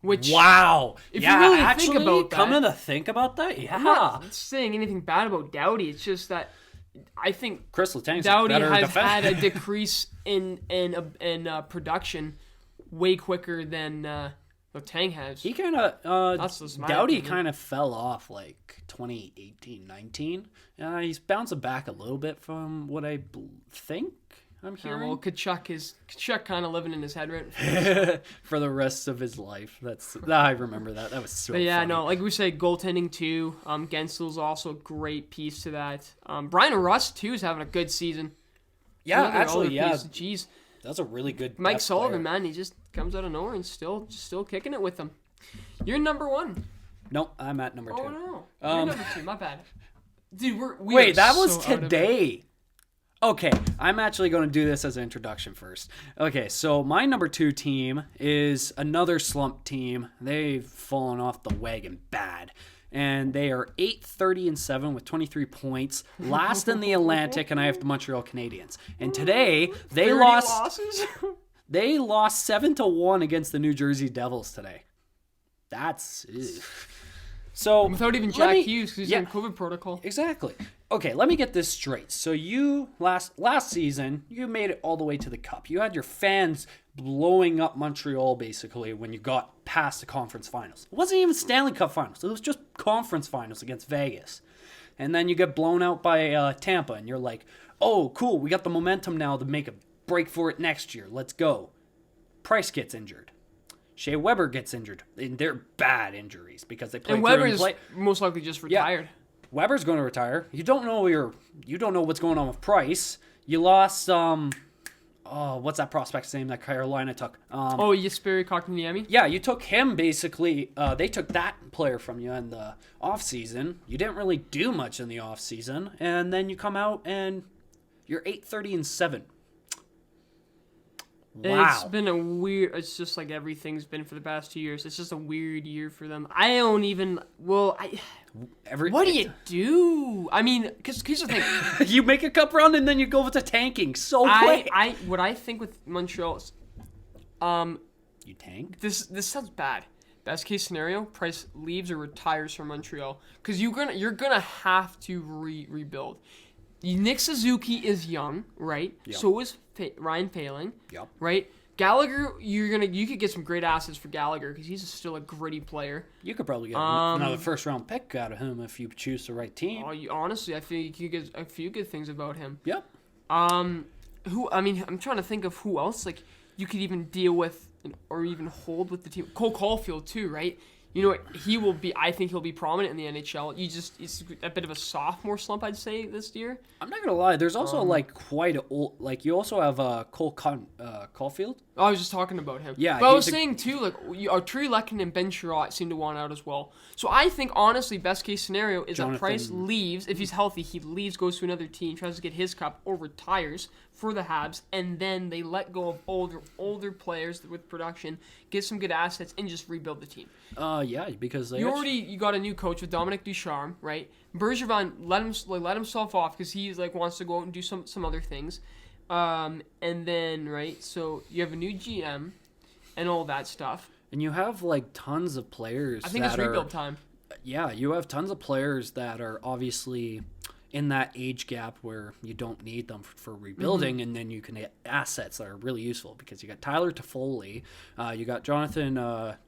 S1: Which,
S2: wow.
S1: If you really think about that,
S2: coming to think about that, yeah.
S1: I'm not saying anything bad about Doughty. It's just that I think
S2: Chris Letang's
S1: Doughty
S2: better
S1: has
S2: defense.
S1: had a decrease in production way quicker than Letang has.
S2: He kind of Doughty
S1: opinion.
S2: kind of fell off like 2018-19. He's bouncing back a little bit from what I think I'm hearing.
S1: Well, Kachuk kind of living in his head right
S2: for the rest of his life. I remember that. That was so
S1: But yeah,
S2: funny.
S1: no, like we say, goaltending too. Gensel's also a great piece to that. Brian Rust too is having a good season.
S2: Yeah,
S1: Look at all
S2: actually,
S1: the
S2: yeah.
S1: pieces. Jeez.
S2: That's a really good
S1: Mike
S2: depth
S1: Sullivan,
S2: player.
S1: man, he just comes out of nowhere and still kicking it with them. You're number 1.
S2: Nope, I'm at number 2.
S1: Oh no, you're number 2. My bad, dude. We
S2: Wait,
S1: are
S2: that was
S1: so out of it.
S2: today. Okay, I'm actually going to do this as an introduction first. Okay, so my number 2 team is another slump team. They've fallen off the wagon bad. And they are 8-30-7 with 23 points. Last in the Atlantic, and I have the Montreal Canadiens. And today, they
S1: 30
S2: lost
S1: losses?
S2: They lost 7-1 against the New Jersey Devils today. That's... Ew. So
S1: Without even Jack Hughes, because he's in COVID protocol.
S2: Exactly. Okay, let me get this straight. So you last season, you made it all the way to the Cup. You had your fans blowing up Montreal basically when you got past the conference finals. It wasn't even Stanley Cup finals. It was just conference finals against Vegas. And then you get blown out by Tampa, and you're like, oh, cool, we got the momentum now to make a break for it next year. Let's go. Price gets injured. Shea Weber gets injured. And they're bad injuries because they play.
S1: And Weber's most likely just retired.
S2: Yeah. Weber's going to retire. You don't know what's going on with Price. You lost what's that prospect's name that Carolina took?
S1: Jesperi Kotkaniemi?
S2: Yeah, you took him basically. They took that player from you in the offseason. You didn't really do much in the offseason, and then you come out and you're 8-30-7. Wow.
S1: It's been a weird... It's just like everything's been for the past 2 years. It's just a weird year for them. I don't even... Well, what do you do? I mean, because here's the thing.
S2: You make a cup run and then you go with the tanking so quick.
S1: What I think with Montreal is...
S2: You tank?
S1: This sounds bad. Best case scenario, Price leaves or retires from Montreal. Because you're gonna have to rebuild. Nick Suzuki is young, right? Yep. So is Ryan Poehling.
S2: Yep.
S1: Right? Gallagher, you could get some great assets for Gallagher because he's still a gritty player.
S2: You could probably get another first-round pick out of him if you choose the right team.
S1: Honestly, I feel you could get a few good things about him.
S2: Yep.
S1: I'm trying to think of who else like you could even deal with or even hold with the team. Cole Caulfield too, right? You know what? I think he'll be prominent in the NHL. It's a bit of a sophomore slump, I'd say, this year.
S2: I'm not gonna lie. There's also quite an old. You also have Caulfield.
S1: I was just talking about him.
S2: Yeah,
S1: but I was saying too, Trey Lekkinen and Ben Sherratt seem to want out as well. So I think honestly, best case scenario is that Price leaves. If he's healthy, he leaves, goes to another team, tries to get his cup, or retires for the Habs, and then they let go of older players with production, get some good assets, and just rebuild the team.
S2: Yeah, because
S1: you got a new coach with Dominic Ducharme, right? Bergevin let himself off because he wants to go out and do some other things. And then, right, so you have a new GM and all that stuff.
S2: And you have, tons of players.
S1: I think it's rebuild time.
S2: Yeah, you have tons of players that are obviously in that age gap where you don't need them for rebuilding, and then you can get assets that are really useful because you got Tyler Toffoli, you got Jonathan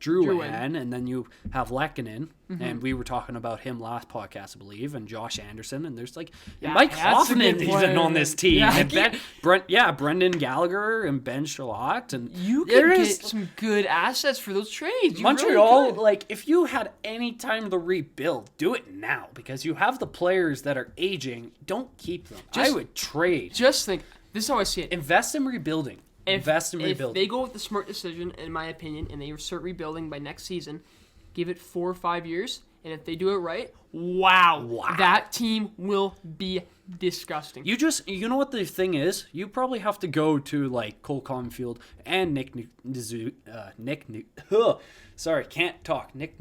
S2: Drouin, and then you have Lekkinen, and we were talking about him last podcast, I believe, and Josh Anderson, and there's Mike Hoffman even on this team, and Brendan Gallagher and Ben Sherratt, and
S1: you could get some good assets for those trades.
S2: Montreal, really if you had any time to rebuild, do it now because you have the players that are aging. Don't keep them. I would trade.
S1: Just think. This is how I see it.
S2: Invest in rebuilding. If
S1: they go with the smart decision, in my opinion, and they start rebuilding by next season, give it 4 or 5 years, and if they do it right, wow. That team will be disgusting.
S2: You know what the thing is? You probably have to go to Cole Caulfield and Nick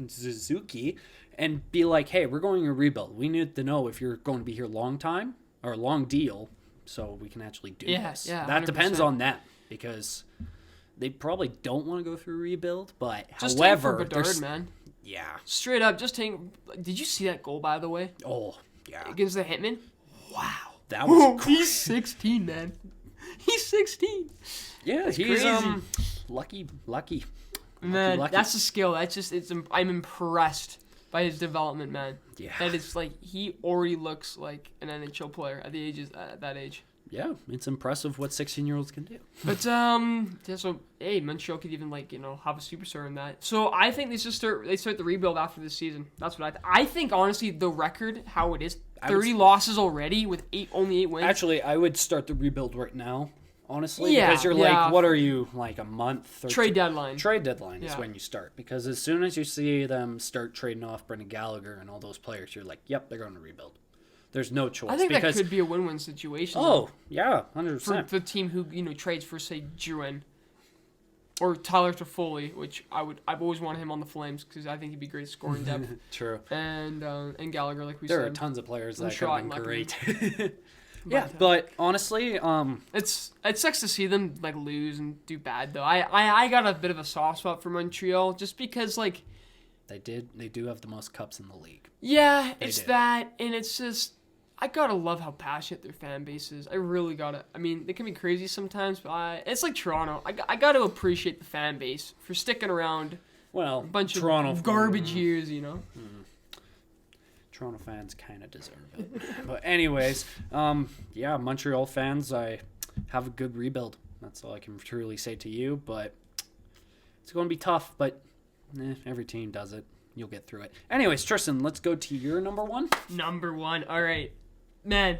S2: Suzuki, and be like, hey, we're going to rebuild. We need to know if you're going to be here long time or a long deal so we can actually do this. Yeah, that 100%. Depends on them because they probably don't want to go through rebuild, but
S1: just
S2: however,
S1: for Bedard, man.
S2: Yeah.
S1: Straight up, just take. Did you see that goal, by the way?
S2: Oh, yeah.
S1: Against the Hitman? Wow.
S2: That was crazy.
S1: He's 16, man. He's 16.
S2: Yeah, he's
S1: crazy.
S2: Lucky.
S1: Man,
S2: lucky.
S1: That's a skill. That's just I'm impressed by his development, man.
S2: Yeah.
S1: That is he already looks like an NHL player at that age.
S2: Yeah, it's impressive what 16-year-olds can do.
S1: But Montreal could even have a superstar in that. So I think they start the rebuild after this season. That's what I think. Honestly, the record how it is, 30 losses already with only 8 wins.
S2: Actually, I would start the rebuild right now, honestly, because you're like, what are you, like a month? Or
S1: trade deadline.
S2: Trade deadline is when you start, because as soon as you see them start trading off Brendan Gallagher and all those players, you're like, yep, they're going to rebuild. There's no choice.
S1: I think that could be a win-win situation.
S2: Oh, yeah, 100%.
S1: For the team who trades for, say, Drouin or Tyler Toffoli, which I've always wanted him on the Flames because I think he'd be great scoring depth.
S2: True.
S1: And Gallagher, like we said.
S2: There are tons of players that could have been great.
S1: Yeah,
S2: but honestly,
S1: it sucks to see them like lose and do bad though. I got a bit of a soft spot for Montreal just because like
S2: they do have the most cups in the league.
S1: Yeah, that, and it's just I gotta love how passionate their fan base is. I really gotta. I mean, they can be crazy sometimes, but it's like Toronto. I gotta appreciate the fan base for sticking around.
S2: Well,
S1: a bunch
S2: Toronto
S1: of garbage years,
S2: Toronto fans kind of deserve it. But anyways, Montreal fans, I have a good rebuild. That's all I can truly say to you. But it's going to be tough, but every team does it. You'll get through it. Anyways, Tristan, let's go to your number one.
S1: Number one. All right. Man,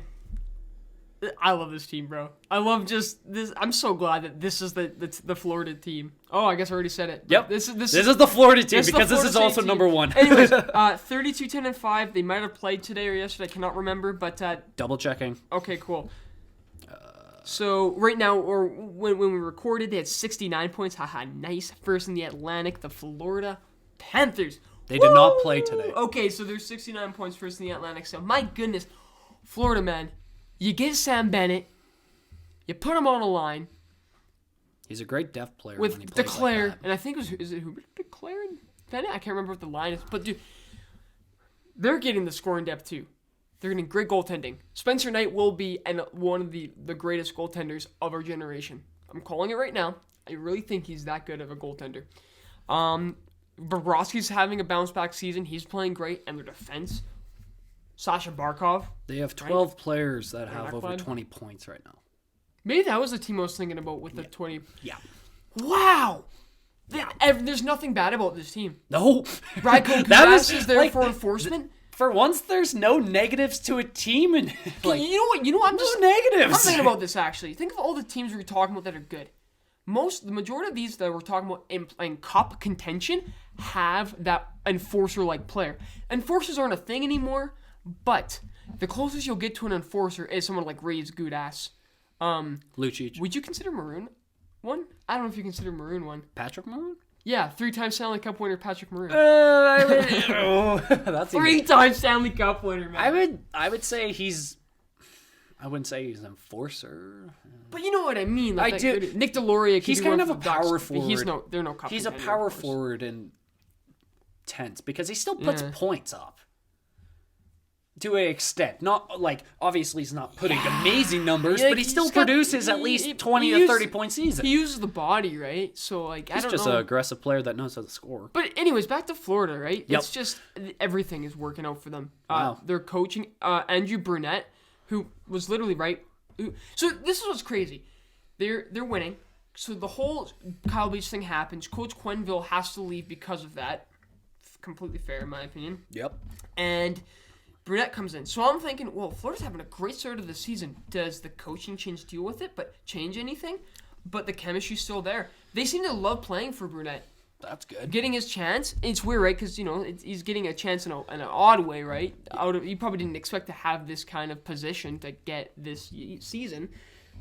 S1: I love this team, bro. I love just this. I'm so glad that this is the Florida team. Oh, I guess I already said it.
S2: Yep.
S1: This is
S2: the Florida team because this is also number one.
S1: Anyways, 32-10-5. They might have played today or yesterday. I cannot remember, but
S2: double checking.
S1: Okay, cool. So right now, or when we recorded, they had 69 points. Haha, nice. First in the Atlantic, the Florida Panthers.
S2: They did not play today.
S1: Okay, so there's 69 points first in the Atlantic. So my goodness, Florida, man. You get Sam Bennett, you put him on a line.
S2: He's a great depth player
S1: with
S2: when he plays
S1: Declare,
S2: like that.
S1: and I think is it Declare and Bennett? I can't remember what the line is, but dude, they're getting the scoring depth too. They're getting great goaltending. Spencer Knight will be one of the greatest goaltenders of our generation. I'm calling it right now. I really think he's that good of a goaltender. Bobrovsky's having a bounce back season. He's playing great, and their defense. Sasha Barkov.
S2: They have 12 players that have over 20 points right now.
S1: Maybe that was the team I was thinking about with the 20.
S2: Yeah.
S1: Wow. There's nothing bad about this team.
S2: No.
S1: Radko Gudas is there for enforcement.
S2: For once, there's no negatives to a team. And
S1: you know what? I'm just
S2: negatives.
S1: I'm thinking about this, actually. Think of all the teams we're talking about that are good. The majority of these that we're talking about in cup contention have that enforcer-like player. Enforcers aren't a thing anymore. But the closest you'll get to an enforcer is someone like Reeves Gudas.
S2: Lucic.
S1: Would you consider Maroon one? I don't know if you consider Maroon one.
S2: Patrick Maroon?
S1: Yeah, 3-time Stanley Cup winner Patrick Maroon.
S2: That's
S1: 3-time Stanley Cup winner, man.
S2: I would say he's. I wouldn't say he's an enforcer.
S1: But you know what I mean. Like
S2: I do.
S1: Nick Deslauriers.
S2: He's kind of a power forward.
S1: They're no cup.
S2: He's a power forward in tense because he still puts points up. To an extent. Not, like, obviously he's not putting amazing numbers, but he still produces at least 20 to 30-point season.
S1: He uses the body, right? So, like, I don't know.
S2: He's just an aggressive player that knows how to score.
S1: But anyways, back to Florida, right?
S2: Yep.
S1: It's just everything is working out for them.
S2: Wow.
S1: They're coaching Andrew Brunette, who was literally so this is what's crazy. They're winning. So the whole Kyle Beach thing happens. Coach Quenneville has to leave because of that. Completely fair, in my opinion.
S2: Yep.
S1: And Brunette comes in. So I'm thinking, well, Florida's having a great start of the season. Does the coaching change deal with it, but change anything? But the chemistry's still there. They seem to love playing for Brunette.
S2: That's good.
S1: Getting his chance. It's weird, right? Because, he's getting a chance in an odd way, right? You probably didn't expect to have this kind of position to get this season.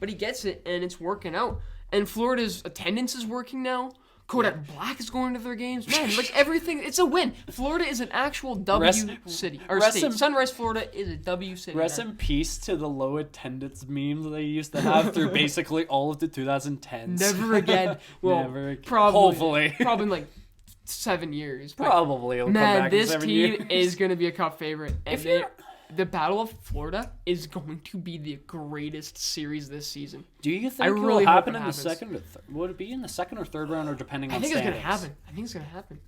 S1: But he gets it, and it's working out. And Florida's attendance is working now. Kodak Black is going to their games. Man, like everything, it's a win. Florida is an actual W city. Or state. Sunrise, Florida is a W city.
S2: Rest in peace to the low attendance memes they used to have through basically all of the 2010s.
S1: Never again. Well,
S2: never again.
S1: Probably,
S2: hopefully.
S1: Probably in like 7 years.
S2: Probably it'll come back
S1: this
S2: in 7
S1: team
S2: years.
S1: is going to be a cup favorite. And the Battle of Florida is going to be the greatest series this season.
S2: Do you think it will happen in the second or third? Would it be in the second or third round, or depending on standings?
S1: I think it's going to happen.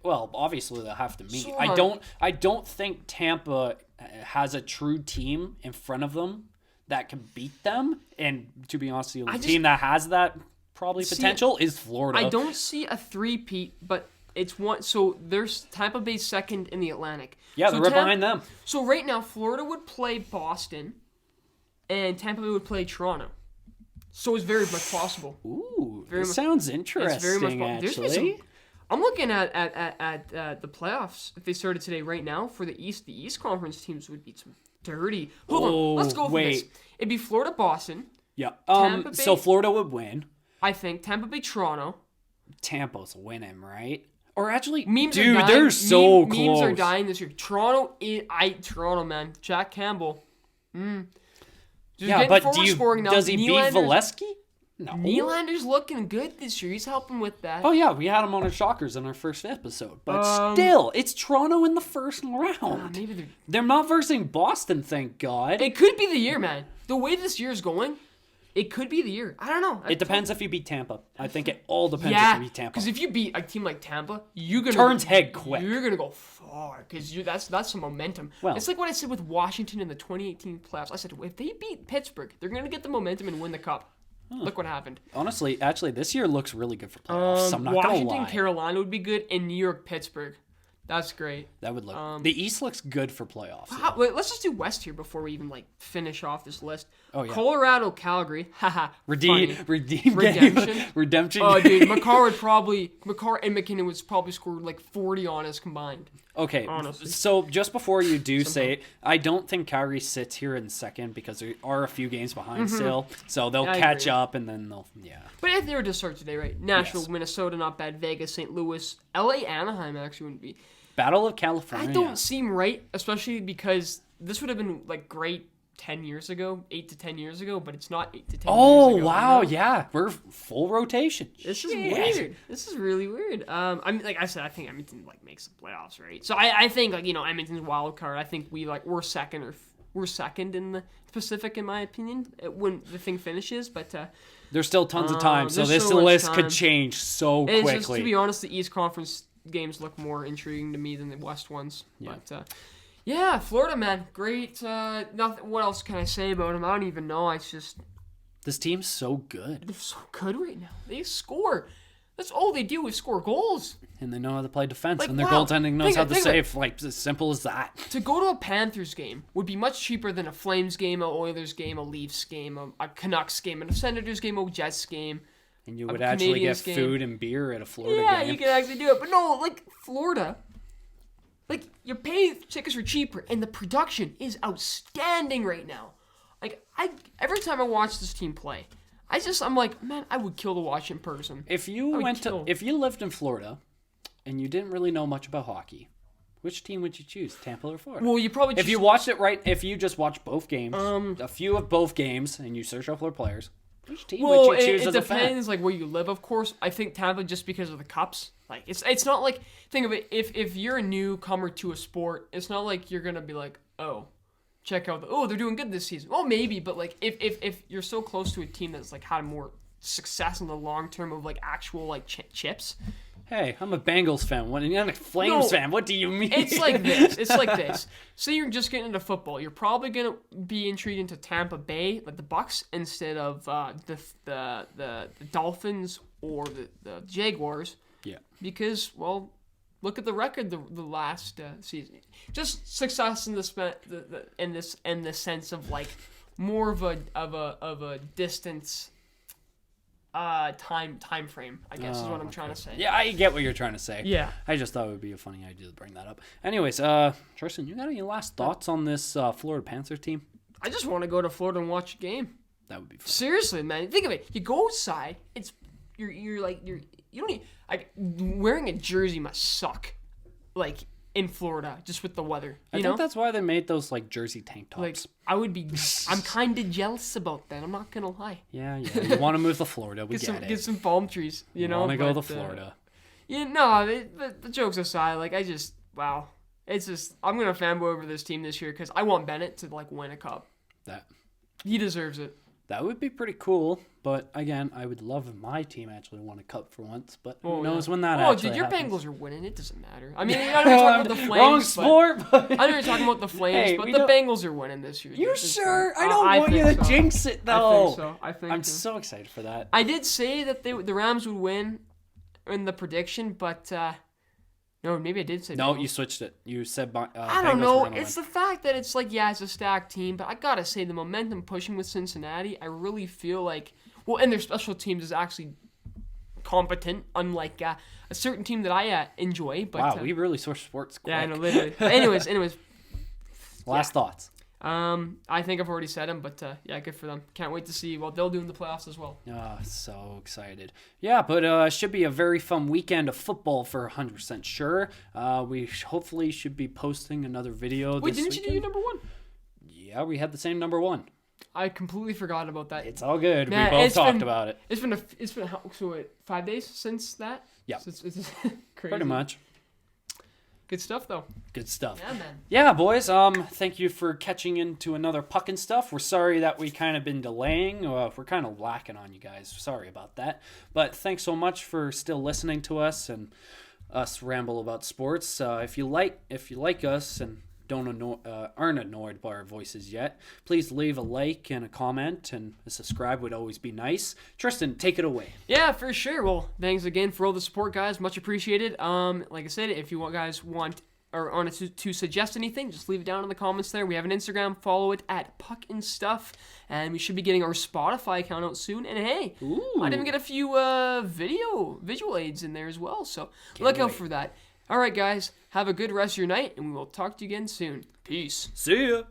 S2: Well, obviously they'll have to meet.
S1: So,
S2: I don't think Tampa has a true team in front of them that can beat them. And to be honest, the only team that has that potential is Florida.
S1: I don't see a three-peat, but It's one. So there's Tampa Bay second in the Atlantic.
S2: Yeah,
S1: so
S2: they're right behind them.
S1: So right now, Florida would play Boston, and Tampa Bay would play Toronto. So it's very much possible.
S2: Ooh, this sounds interesting. It's very much actually.
S1: I'm looking at the playoffs. If they started today, right now for the East Conference teams would be some dirty. Hold on, let's go for this. It'd be Florida, Boston.
S2: Yeah. So Florida would win.
S1: I think Tampa Bay, Toronto.
S2: Tampa's winning, right? Or actually,
S1: memes
S2: dude,
S1: are dying.
S2: they're so close.
S1: Memes are dying this year. Toronto, man. Jack Campbell.
S2: Yeah, but does he beat Valesky? No.
S1: Nylander's looking good this year. He's helping with that.
S2: Oh, yeah. We had him on our Shockers in our first episode. But still, it's Toronto in the first round.
S1: Maybe
S2: they're not versing Boston, thank God.
S1: It could be the year, man. The way this year's going, it could be the year. I don't know.
S2: It depends if you beat Tampa. I think it all depends if you beat Tampa.
S1: Because if you beat a team like Tampa, you're gonna
S2: turns head quick.
S1: You're gonna go far because that's some momentum. Well, it's like what I said with Washington in the 2018 playoffs. I said if they beat Pittsburgh, they're gonna get the momentum and win the cup. Look what happened.
S2: Honestly, actually, this year looks really good for playoffs. I'm not gonna lie.
S1: Washington, Carolina would be good, and New York, Pittsburgh. That's great.
S2: That would look. The East looks good for playoffs.
S1: Wait, let's just do West here before we even finish off this list.
S2: Oh yeah.
S1: Colorado, Calgary. Haha.
S2: Redemption. Redemption.
S1: Oh, dude, Makar and McKinnon would probably score like 40 on us combined.
S2: Okay,
S1: honestly.
S2: So just before you do say it, I don't think Calgary sits here in second because there are a few games behind still. So they'll catch up and then they'll,
S1: But if they were to start today, right? Nashville, Minnesota, not bad. Vegas, St. Louis. LA, Anaheim actually wouldn't be.
S2: Battle of California.
S1: I don't seem right, especially because this would have been like great 10 years ago, 8 to 10 years ago, but it's not 8 to 10 years ago.
S2: Oh, wow, yeah. We're full rotation.
S1: This is weird. This is really weird. I mean, like I said, I think Edmonton makes the playoffs, right? So I think Edmonton's wild card. I think we're second in the Pacific in my opinion when the thing finishes, but
S2: there's still tons of time, so this list could change so quickly.
S1: Just, to be honest, the East Conference games look more intriguing to me than the West ones. Yeah. But yeah, Florida, man, great. Nothing. What else can I say about them? I don't even know. It's just
S2: this team's so good.
S1: They're so good right now. They score. That's all they do is score goals.
S2: And they know how to play defense, and their goaltending knows how to save. As simple as that.
S1: To go to a Panthers game would be much cheaper than a Flames game, a Oilers game, a Leafs game, a Canucks game, a Senators game, a Jets game.
S2: And you would actually get food and beer at a Florida game.
S1: Yeah, you could actually do it. But no, Florida, you're paying tickets for cheaper, and the production is outstanding right now. Every time I watch this team play, I'm like, man, I would kill to watch in person.
S2: If you lived in Florida, and you didn't really know much about hockey, which team would you choose, Tampa or Florida?
S1: Well, you probably
S2: if you watched it right. If you just watched both games, a few of both games, and you search up Florida players. Which team would you choose as a fan?
S1: It depends, where you live, of course. I think Tampa just because of the cups. It's not like, think of it, if you're a newcomer to a sport, it's not like you're gonna be like, oh, check out they're doing good this season. Well, maybe, but if you're so close to a team that's had more success in the long term of actual chips.
S2: Hey, I'm a Bengals fan. You're not a Flames fan. What do you mean?
S1: It's like this. Say you're just getting into football. You're probably gonna be intrigued into Tampa Bay, like the Bucks, instead of the Dolphins or the Jaguars.
S2: Yeah.
S1: Because look at the record the last season. Just success in the sense of more of a distance. Time frame, I guess, is what I'm trying to say.
S2: Yeah, I get what you're trying to say.
S1: Yeah.
S2: I just thought it would be a funny idea to bring that up. Anyways, Tristan, you got any last thoughts on this Florida Panthers team?
S1: I just want to go to Florida and watch a game.
S2: That would be fun.
S1: Seriously, man. Think of it. You go outside, you don't need, wearing a jersey must suck. In Florida, just with the weather. I think
S2: that's why they made those jersey tank tops.
S1: I'm kind of jealous about that. I'm not gonna lie.
S2: Yeah. You want to move to Florida? We
S1: get some palm trees. You know.
S2: Want to go to Florida?
S1: The jokes aside, wow. It's just I'm gonna fanboy over this team this year because I want Bennett to win a cup. He deserves it.
S2: That would be pretty cool, but again, I would love if my team actually won a cup for once, but who knows when that actually
S1: your
S2: happens.
S1: Bengals are winning. It doesn't matter. I mean, I know you're talking about the Flames.
S2: Wrong sport.
S1: I know you're talking about the Flames, but the Bengals are winning this year.
S2: You sure? I don't want you to jinx it, though.
S1: I think
S2: I'm so excited for that.
S1: I did say that the Rams would win in the prediction, but No, maybe I did say
S2: No,
S1: Bengals.
S2: you switched it. You said
S1: I don't know. It's the fact that it's like, yeah, it's a stacked team, but I gotta say the momentum pushing with Cincinnati, I really feel like, well, and their special teams is actually competent, unlike a certain team that I enjoy. But
S2: wow, we really switched sports quick.
S1: yeah, I know, literally. But anyways,
S2: Last thoughts.
S1: I think I've already said them, but yeah, good for them. Can't wait to see what they'll do in the playoffs as well.
S2: Oh, so excited. Yeah, but it should be a very fun weekend of football for 100% sure. We hopefully should be posting another video
S1: Wait,
S2: this
S1: didn't
S2: weekend.
S1: you do your number one?
S2: Yeah, we had the same number one.
S1: I completely forgot about that.
S2: It's all good.
S1: Man,
S2: we both talked about it.
S1: It's been so what, 5 days since that?
S2: Yeah.
S1: So it's crazy.
S2: Pretty much.
S1: Good stuff, though.
S2: Good stuff.
S1: Yeah, man.
S2: Yeah, boys. Thank you for catching into another Puck and Stuff. We're sorry that we kind of been delaying. We're kind of lacking on you guys. Sorry about that. But thanks so much for still listening to us and us ramble about sports. If you like us and aren't annoyed by our voices yet, please leave a like and a comment, and a subscribe would always be nice. Tristan, take it away.
S1: Yeah, for sure. Well, thanks again for all the support, guys. Much appreciated. Like I said, if you guys want or want to suggest anything, just leave it down in the comments there. We have an Instagram. Follow it at Puck and Stuff, and we should be getting our Spotify account out soon. And hey, might even get a few visual aids in there as well. So look out for that. All right, guys. Have a good rest of your night, and we will talk to you again soon. Peace.
S2: See ya.